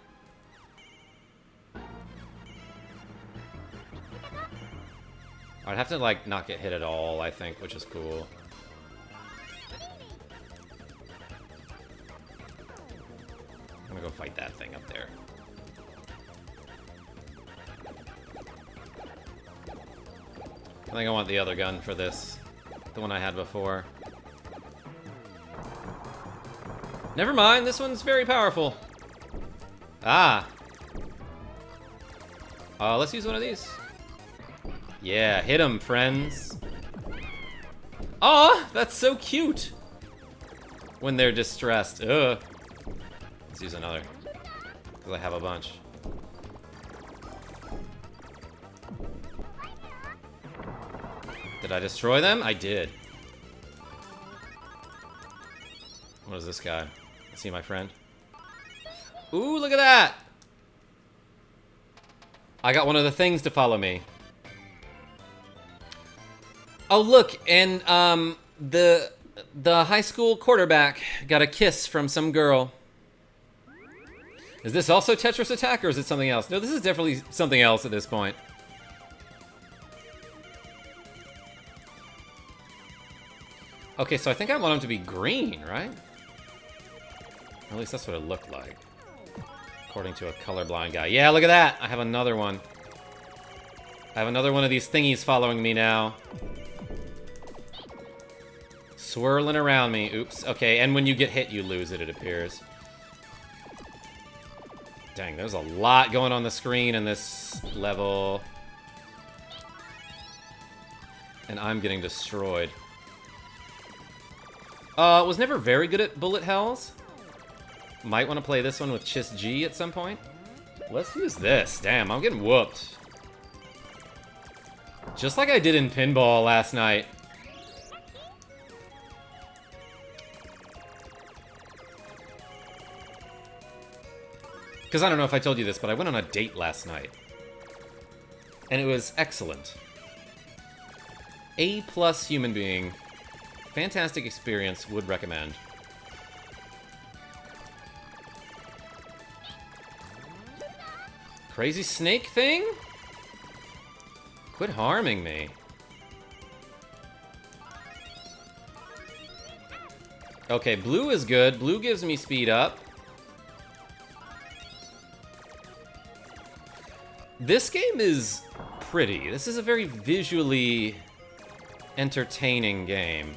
I'd have to, like, not get hit at all, I think, which is cool. I'm gonna go fight that thing up there. I think I want the other gun for this. The one I had before. Never mind, this one's very powerful. Ah. Let's use one of these. Yeah, hit him, friends. Aw, that's so cute. When they're distressed. Ugh. Let's use another. Because I have a bunch. Did I destroy them? I did. What is this guy? See my friend? Ooh, look at that! I got one of the things to follow me. Oh, look, and the high school quarterback got a kiss from some girl. Is this also Tetris Attack, or is it something else? No, this is definitely something else at this point. Okay, so I think I want him to be green, right? Or at least that's what it looked like. According to a colorblind guy. Yeah, look at that! I have another one. I have another one of these thingies following me now. Swirling around me. Oops. Okay, and when you get hit, you lose it, it appears. Dang, there's a lot going on the screen in this level. And I'm getting destroyed. Was never very good at bullet hells. Might want to play this one with Chis G at some point. Let's use this. Damn, I'm getting whooped. Just like I did in pinball last night. Because I don't know if I told you this, but I went on a date last night. And it was excellent. A+ human being. Fantastic experience, would recommend. Crazy snake thing? Quit harming me. Okay, blue is good. Blue gives me speed up. This game is pretty. This is a very visually entertaining game.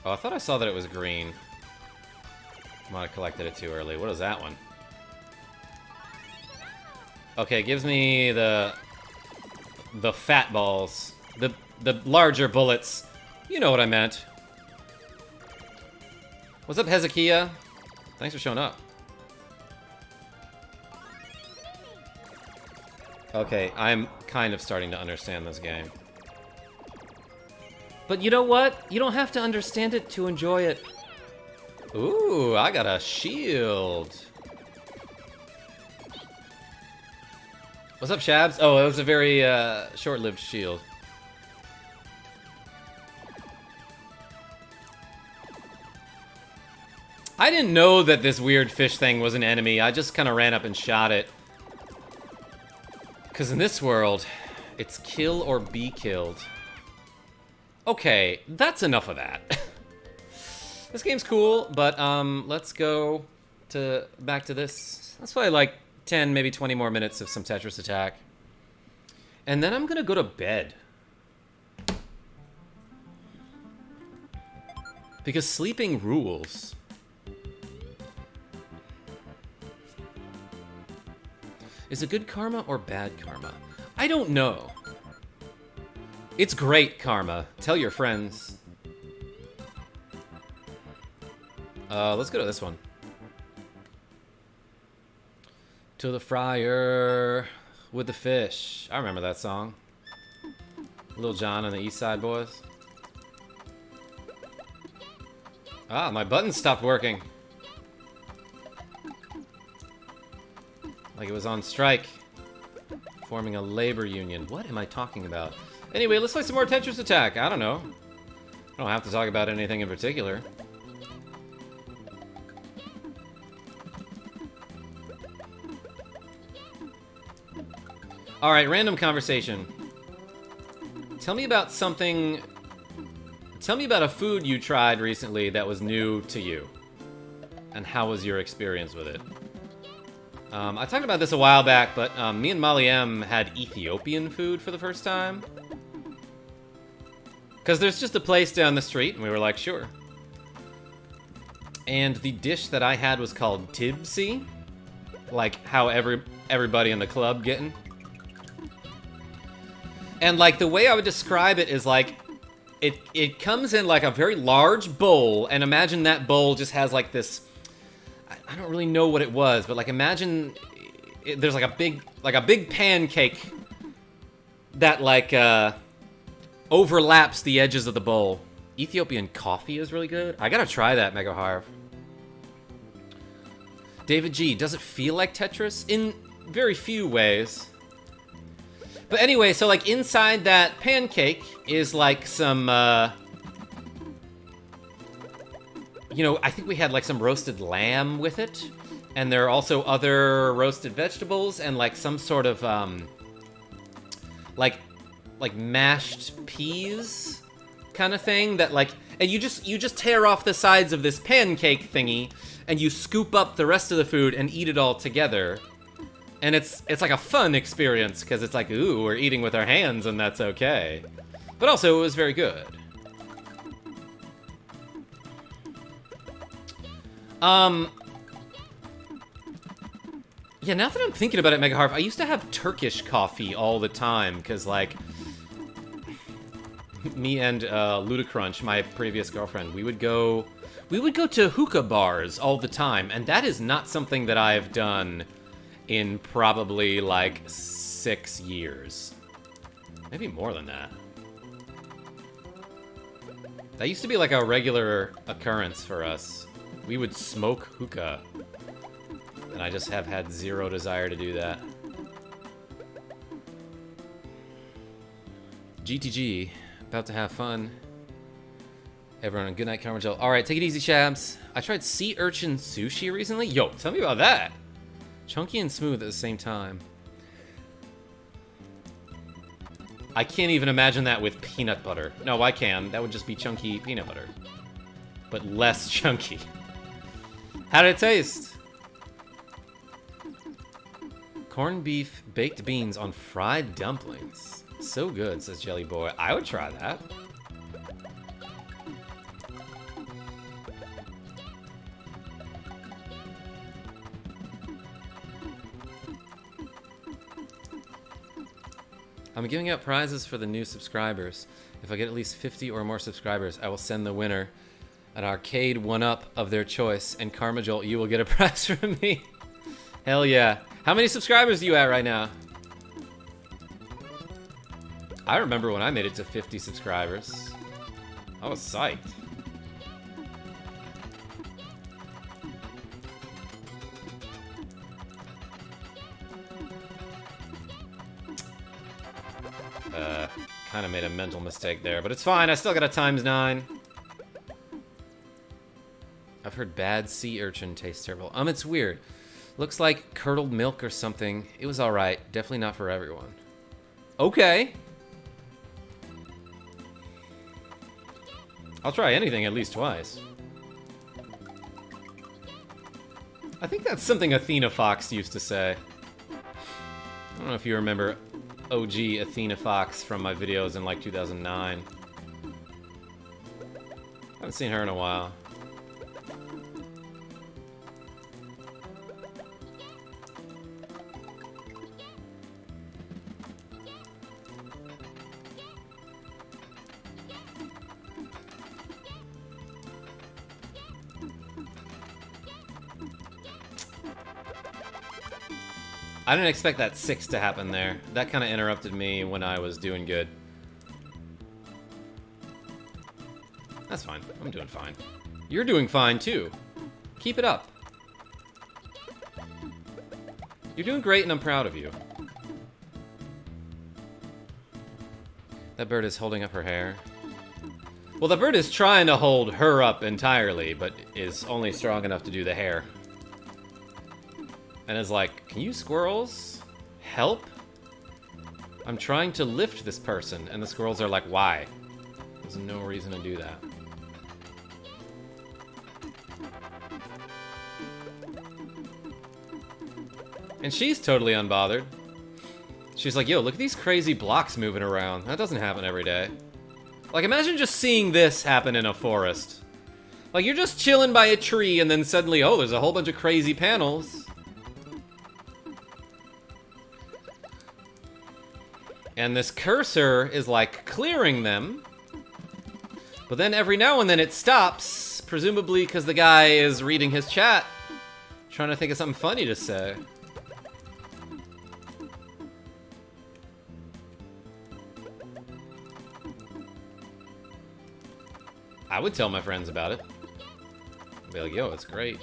Oh, I thought I saw that it was green. Might have collected it too early. What is that one? Okay, it gives me the fat balls. The larger bullets. You know what I meant. What's up, Hezekiah? Thanks for showing up. Okay, I'm kind of starting to understand this game. But you know what? You don't have to understand it to enjoy it. Ooh, I got a shield. What's up, Shabs? Oh, it was a very short-lived shield. I didn't know that this weird fish thing was an enemy. I just kind of ran up and shot it. Because in this world, it's kill or be killed. Okay, that's enough of that. This game's cool, but let's go back to this. That's probably like 10, maybe 20 more minutes of some Tetris Attack. And then I'm gonna go to bed. Because sleeping rules. Is it good karma or bad karma? I don't know. It's great karma. Tell your friends. Let's go to this one. To the fryer with the fish. I remember that song. Lil Jon and the East Side Boys. Ah, my button stopped working. Like it was on strike. Forming a labor union. What am I talking about? Anyway, let's play some more Tetris Attack. I don't know. I don't have to talk about anything in particular. Alright, random conversation. Tell me about something... Tell me about a food you tried recently that was new to you. And how was your experience with it? I talked about this a while back, but me and Molly M had Ethiopian food for the first time. Because there's just a place down the street, and we were like, sure. And the dish that I had was called tibsi. Like how everybody in the club getting. And like the way I would describe it is like, it comes in like a very large bowl, and imagine that bowl just has like this... I don't really know what it was, but like imagine there's like a big pancake that like overlaps the edges of the bowl. Ethiopian coffee is really good. I gotta try that, Mega Harv. David G, does it feel like Tetris? In very few ways. But anyway, so like inside that pancake is like some you know, I think we had like some roasted lamb with it. And there are also other roasted vegetables and like some sort of like mashed peas kind of thing that like, and you just tear off the sides of this pancake thingy and you scoop up the rest of the food and eat it all together. And it's like a fun experience because it's like, ooh, we're eating with our hands and that's okay. But also it was very good. Yeah, now that I'm thinking about it, Mega Harv, I used to have Turkish coffee all the time, because, like, me and Ludacrunch, my previous girlfriend, we would go to hookah bars all the time, and that is not something that I've done in probably, like, 6 years. Maybe more than that. That used to be, like, a regular occurrence for us. We would smoke hookah. And I just have had zero desire to do that. GTG, about to have fun. Everyone, good night, KarmaJolt. Alright, take it easy, Shabs. I tried sea urchin sushi recently. Yo, tell me about that. Chunky and smooth at the same time. I can't even imagine that with peanut butter. No, I can. That would just be chunky peanut butter. But less chunky. How did it taste? Corned beef, baked beans on fried dumplings. So good, says Jelly Boy. I would try that. I'm giving out prizes for the new subscribers. If I get at least 50 or more subscribers, I will send the winner an arcade 1-up of their choice, and KarmaJolt, you will get a prize from me. Hell yeah. How many subscribers are you at right now? I remember when I made it to 50 subscribers. I was psyched. Kind of made a mental mistake there, but it's fine. I still got a ×9. I've heard bad sea urchin tastes terrible. It's weird. Looks like curdled milk or something. It was alright. Definitely not for everyone. Okay. I'll try anything at least twice. I think that's something Athena Fox used to say. I don't know if you remember OG Athena Fox from my videos in like 2009. Haven't seen her in a while. I didn't expect that 6 to happen there. That kind of interrupted me when I was doing good. That's fine. I'm doing fine. You're doing fine, too. Keep it up. You're doing great, and I'm proud of you. That bird is holding up her hair. Well, the bird is trying to hold her up entirely, but is only strong enough to do the hair. And is like, can you squirrels help? I'm trying to lift this person. And the squirrels are like, why? There's no reason to do that. And she's totally unbothered. She's like, yo, look at these crazy blocks moving around. That doesn't happen every day. Like, imagine just seeing this happen in a forest. Like, you're just chilling by a tree and then suddenly, oh, there's a whole bunch of crazy panels. And this cursor is, like, clearing them. But then every now and then it stops, presumably because the guy is reading his chat, trying to think of something funny to say. I would tell my friends about it. I'd be like, yo, it's great.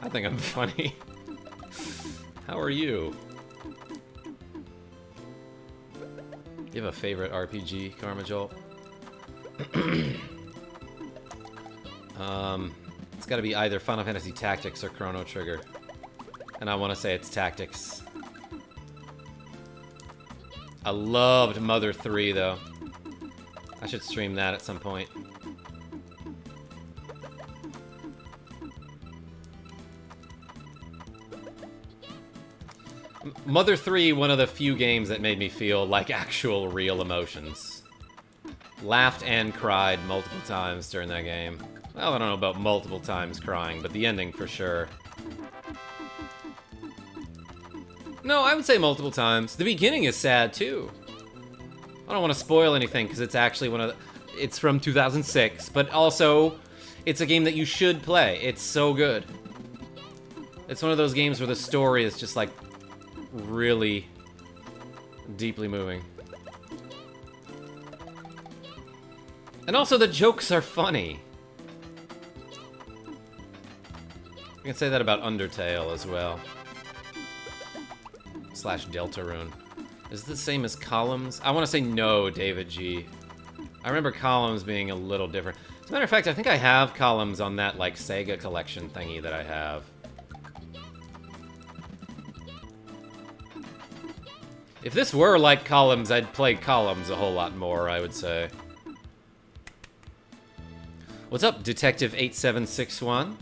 I think I'm funny. How are you? You have a favorite RPG, KarmaJolt? It's gotta be either Final Fantasy Tactics or Chrono Trigger. And I want to say it's Tactics. I loved Mother 3, though. I should stream that at some point. Mother 3, one of the few games that made me feel like actual real emotions. Laughed and cried multiple times during that game. Well, I don't know about multiple times crying, but the ending for sure. No, I would say multiple times. The beginning is sad, too. I don't want to spoil anything, because it's actually one of the... It's from 2006, but also, it's a game that you should play. It's so good. It's one of those games where the story is just, like, really deeply moving. And also, the jokes are funny. I can say that about Undertale as well. / Deltarune. Is it the same as Columns? I want to say no, David G. I remember Columns being a little different. As a matter of fact, I think I have Columns on that, like, Sega collection thingy that I have. If this were like Columns, I'd play Columns a whole lot more, I would say. What's up, Detective 8761?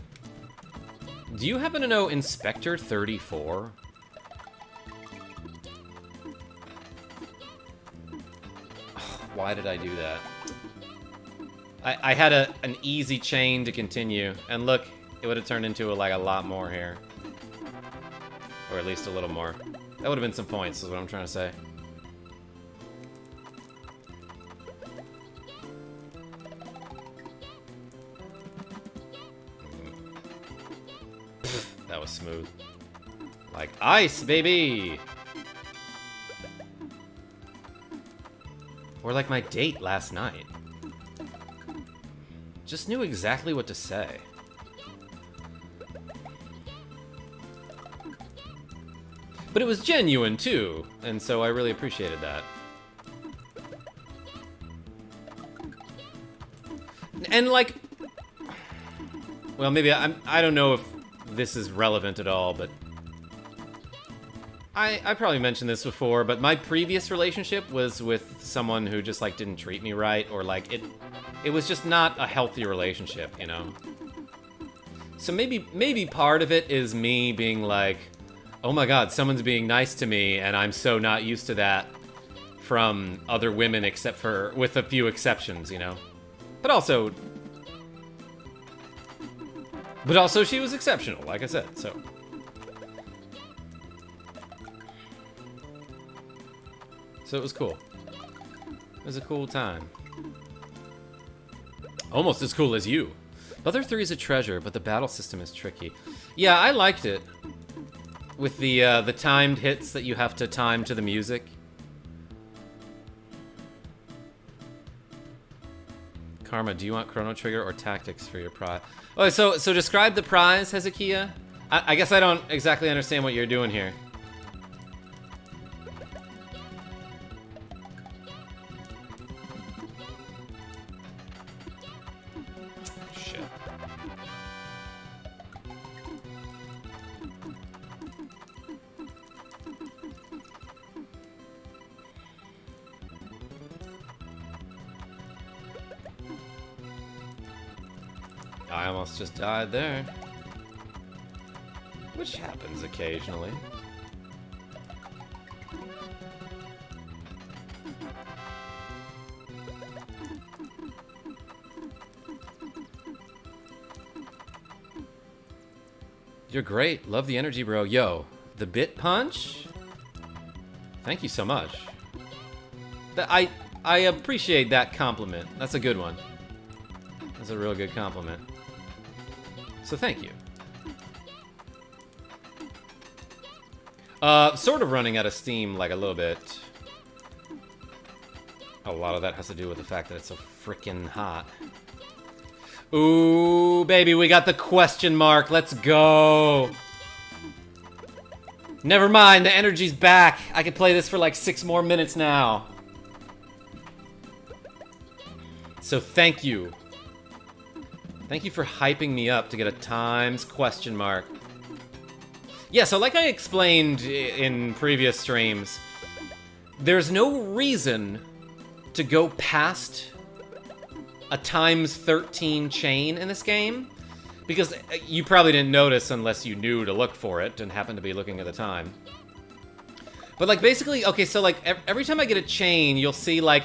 Do you happen to know Inspector 34? Why did I do that? I had an easy chain to continue, and look, it would have turned into like a lot more here. Or at least a little more. That would have been some points, is what I'm trying to say. That was smooth. Like ice, baby! Or like my date last night. Just knew exactly what to say. But it was genuine, too, and so I really appreciated that. And, like... Well, maybe I don't know if this is relevant at all, but... I probably mentioned this before, but my previous relationship was with someone who just, like, didn't treat me right, or, like, it was just not a healthy relationship, you know? So maybe part of it is me being like, oh my god, someone's being nice to me, and I'm so not used to that from other women, except for, with a few exceptions, you know? But also she was exceptional, like I said, so... So it was cool. It was a cool time. Almost as cool as you. Mother 3 is a treasure, but the battle system is tricky. Yeah, I liked it. With the timed hits that you have to time to the music. Karma, do you want Chrono Trigger or Tactics for your prize? Oh, so describe the prize, Hezekiah? I guess I don't exactly understand what you're doing here. I almost just died there. Which happens occasionally. You're great. Love the energy, bro. Yo, the bit punch? Thank you so much. I appreciate that compliment. That's a good one. That's a real good compliment. So thank you. Sort of running out of steam, like, a little bit. A lot of that has to do with the fact that it's so freaking hot. Ooh, baby, we got the question mark. Let's go. Never mind, the energy's back. I could play this for like 6 more minutes now. So thank you. Thank you for hyping me up to get a times question mark. Yeah, so like I explained in previous streams, there's no reason to go past a times 13 chain in this game, because you probably didn't notice unless you knew to look for it and happened to be looking at the time. But like basically, okay, so like every time I get a chain, you'll see like...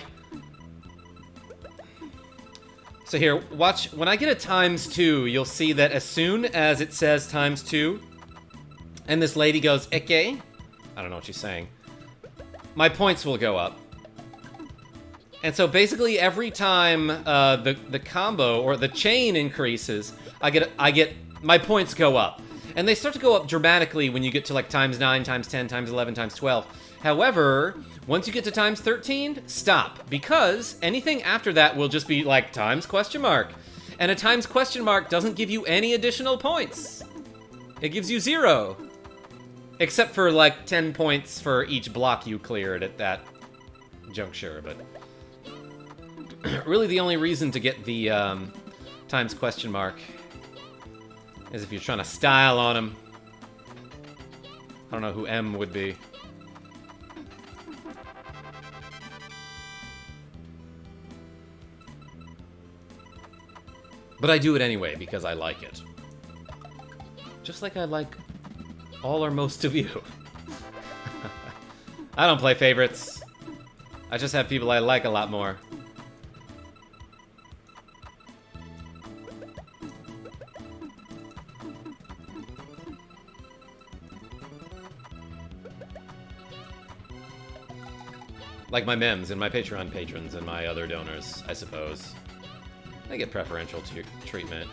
So here, watch, when I get a times 2, you'll see that as soon as it says times 2, and this lady goes, Eke? I don't know what she's saying. My points will go up. And so basically every time the combo or the chain increases, I get my points go up. And they start to go up dramatically when you get to like times 9, times 10, times 11, times 12. However, once you get to times 13, stop. Because anything after that will just be like times question mark. And a times question mark doesn't give you any additional points. It gives you 0. Except for like 10 points for each block you cleared at that juncture. But really the only reason to get the times question mark is if you're trying to style on him. I don't know who M would be. But I do it anyway because I like it. Just like I like all or most of you. I don't play favorites. I just have people I like a lot more. Like my mems and my Patreon patrons and my other donors, I suppose. They get preferential treatment.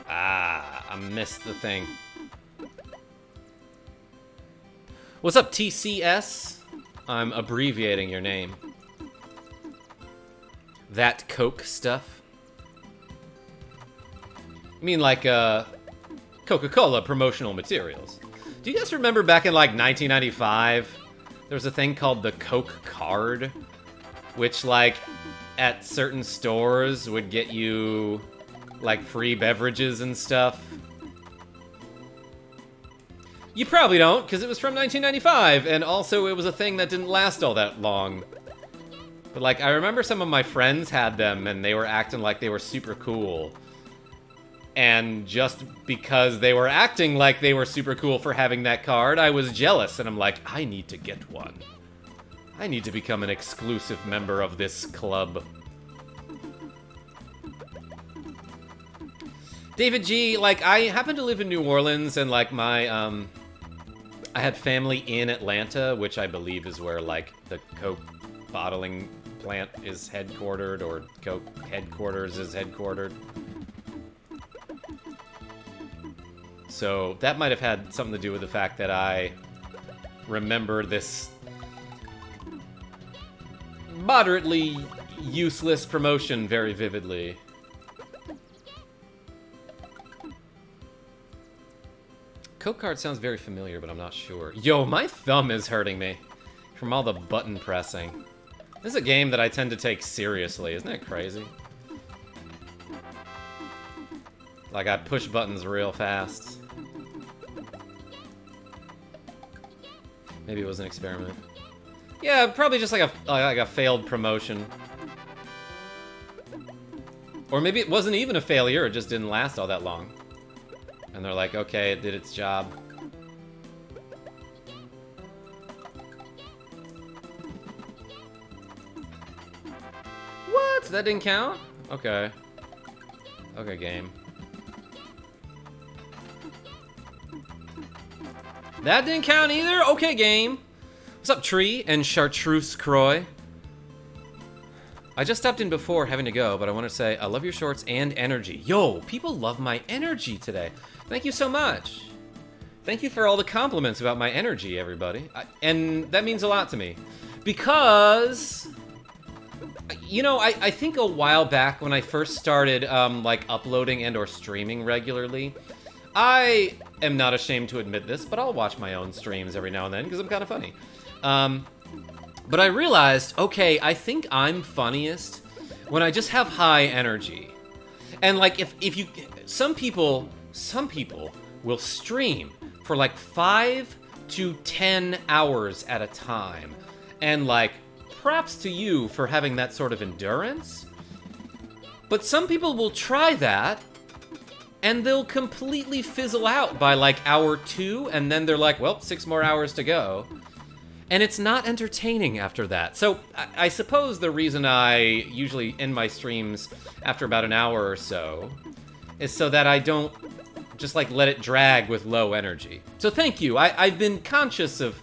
Ah, I missed the thing. What's up, TCS? I'm abbreviating your name. That Coke stuff? You mean like, Coca-Cola promotional materials? Do you guys remember back in, like, 1995? There was a thing called the Coke card, which, like, at certain stores would get you, like, free beverages and stuff. You probably don't, because it was from 1995, and also it was a thing that didn't last all that long. But, like, I remember some of my friends had them, and they were acting like they were super cool. And just because they were acting like they were super cool for having that card, I was jealous, and I'm like, I need to get one. I need to become an exclusive member of this club. David G, like, I happen to live in New Orleans, and, like, my, I had family in Atlanta, which I believe is where, like, the Coke bottling plant is headquartered, or Coke headquarters is headquartered. So that might have had something to do with the fact that I remember this moderately useless promotion very vividly. Coke card sounds very familiar, but I'm not sure. Yo, my thumb is hurting me from all the button pressing. This is a game that I tend to take seriously. Isn't that crazy? Like, I push buttons real fast. Maybe it was an experiment. Yeah, probably just like a failed promotion. Or maybe it wasn't even a failure, it just didn't last all that long. And they're like, okay, it did its job. What? That didn't count? Okay. Okay, game. That didn't count either? Okay, game. What's up, Tree and Chartreuse Croy? I just stopped in before having to go, but I want to say I love your shorts and energy. Yo, people love my energy today. Thank you so much. Thank you for all the compliments about my energy, everybody. And that means a lot to me. Because, you know, I think a while back when I first started, like, uploading and or streaming regularly, I am not ashamed to admit this, but I'll watch my own streams every now and then because I'm kind of funny. But I realized, okay, I think I'm funniest when I just have high energy. And like if you some people will stream for like 5 to 10 hours at a time. And like props to you for having that sort of endurance. But some people will try that and they'll completely fizzle out by like hour 2 and then they're like, well, 6 more hours to go. And it's not entertaining after that. So I suppose the reason I usually end my streams after about an hour or so is so that I don't just like let it drag with low energy. So thank you. I've been conscious of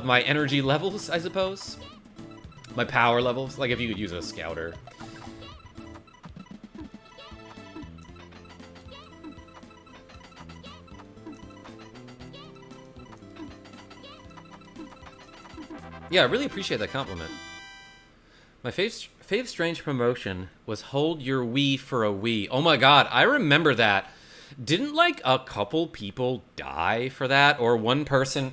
my energy levels, I suppose. My power levels. Like if you could use a scouter. Yeah, I really appreciate that compliment. My fave strange promotion was hold your Wii for a Wii. Oh my god, I remember that. Didn't like a couple people die for that? Or one person,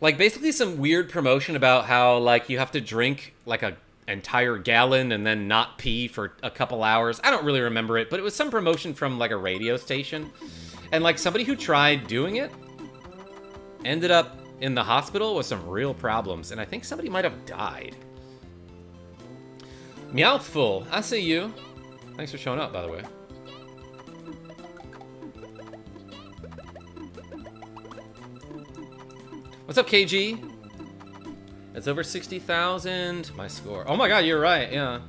like basically some weird promotion about how like you have to drink like a entire gallon and then not pee for a couple hours. I don't really remember it, but it was some promotion from like a radio station. And like somebody who tried doing it ended up in the hospital with some real problems, and I think somebody might have died. Meowthful, I see you. Thanks for showing up, by the way. What's up, KG? It's over 60,000. My score. Oh my god, you're right, yeah.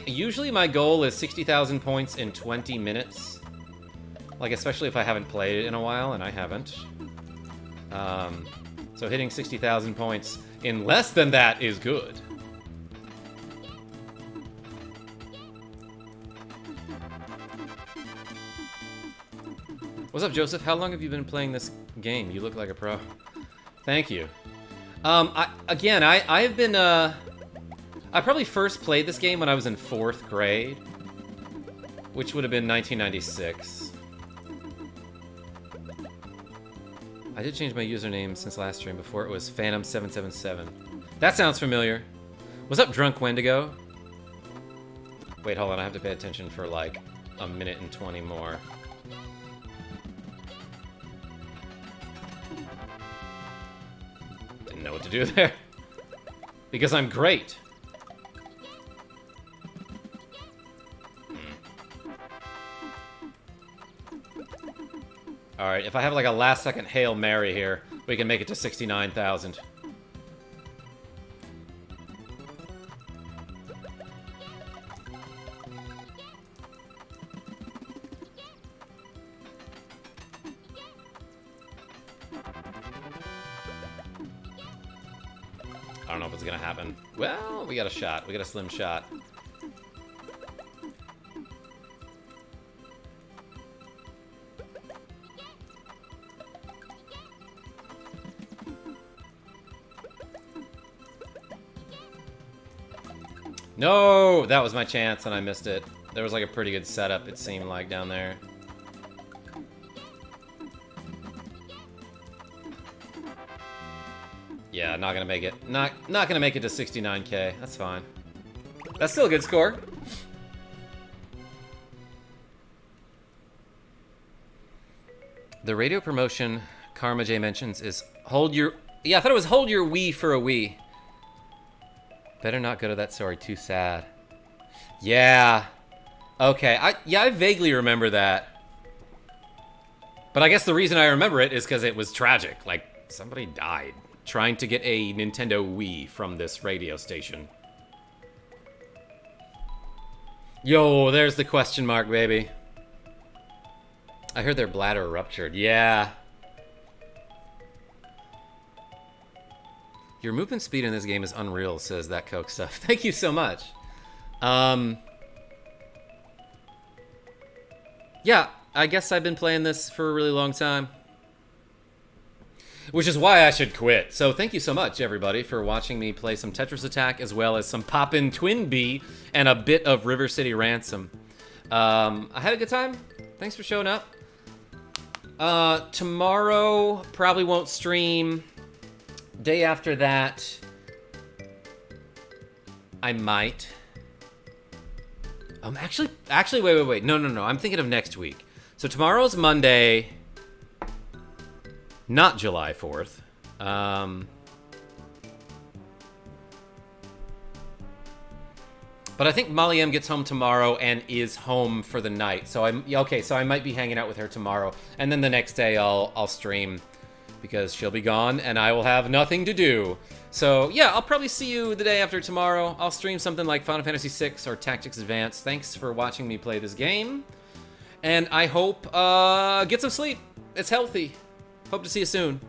Usually my goal is 60,000 points in 20 minutes. Like, especially if I haven't played it in a while, and I haven't. So hitting 60,000 points in less than that is good. What's up, Joseph? How long have you been playing this game? You look like a pro. Thank you. I've been, I probably first played this game when I was in 4th grade, which would have been 1996. I did change my username since last stream. Before it was Phantom777. That sounds familiar. What's up, Drunk Wendigo? Wait, hold on. I have to pay attention for like a minute and 20 more. Didn't know what to do there. Because I'm great. Alright, if I have like a last second Hail Mary here, we can make it to 69,000. I don't know if it's gonna happen. Well, we got a shot. We got a slim shot. No! That was my chance and I missed it. There was like a pretty good setup, it seemed like, down there. Yeah, not gonna make it. Not gonna make it to 69K. That's fine. That's still a good score. The radio promotion KarmaJ mentions is hold your... Yeah, I thought it was hold your Wii for a Wii. Better not go to that story, too sad. Yeah. Okay, I vaguely remember that. But I guess the reason I remember it is because it was tragic. Like, somebody died trying to get a Nintendo Wii from this radio station. Yo, there's the question mark, baby. I heard their bladder ruptured. Yeah. Your movement speed in this game is unreal, says that Coke stuff. Thank you so much. Yeah, I guess I've been playing this for a really long time. Which is why I should quit. So thank you so much, everybody, for watching me play some Tetris Attack, as well as some Poppin TwinBee, and a bit of River City Ransom. I had a good time. Thanks for showing up. Tomorrow, probably won't stream. Day after that, I might. Actually, wait. No. I'm thinking of next week. So tomorrow's Monday, not July 4th. But I think Molly M gets home tomorrow and is home for the night. So so I might be hanging out with her tomorrow, and then the next day I'll stream because she'll be gone and I will have nothing to do. So yeah, I'll probably see you the day after tomorrow. I'll stream something like Final Fantasy VI or Tactics Advance. Thanks for watching me play this game, and I hope get some sleep. It's healthy. Hope to see you soon.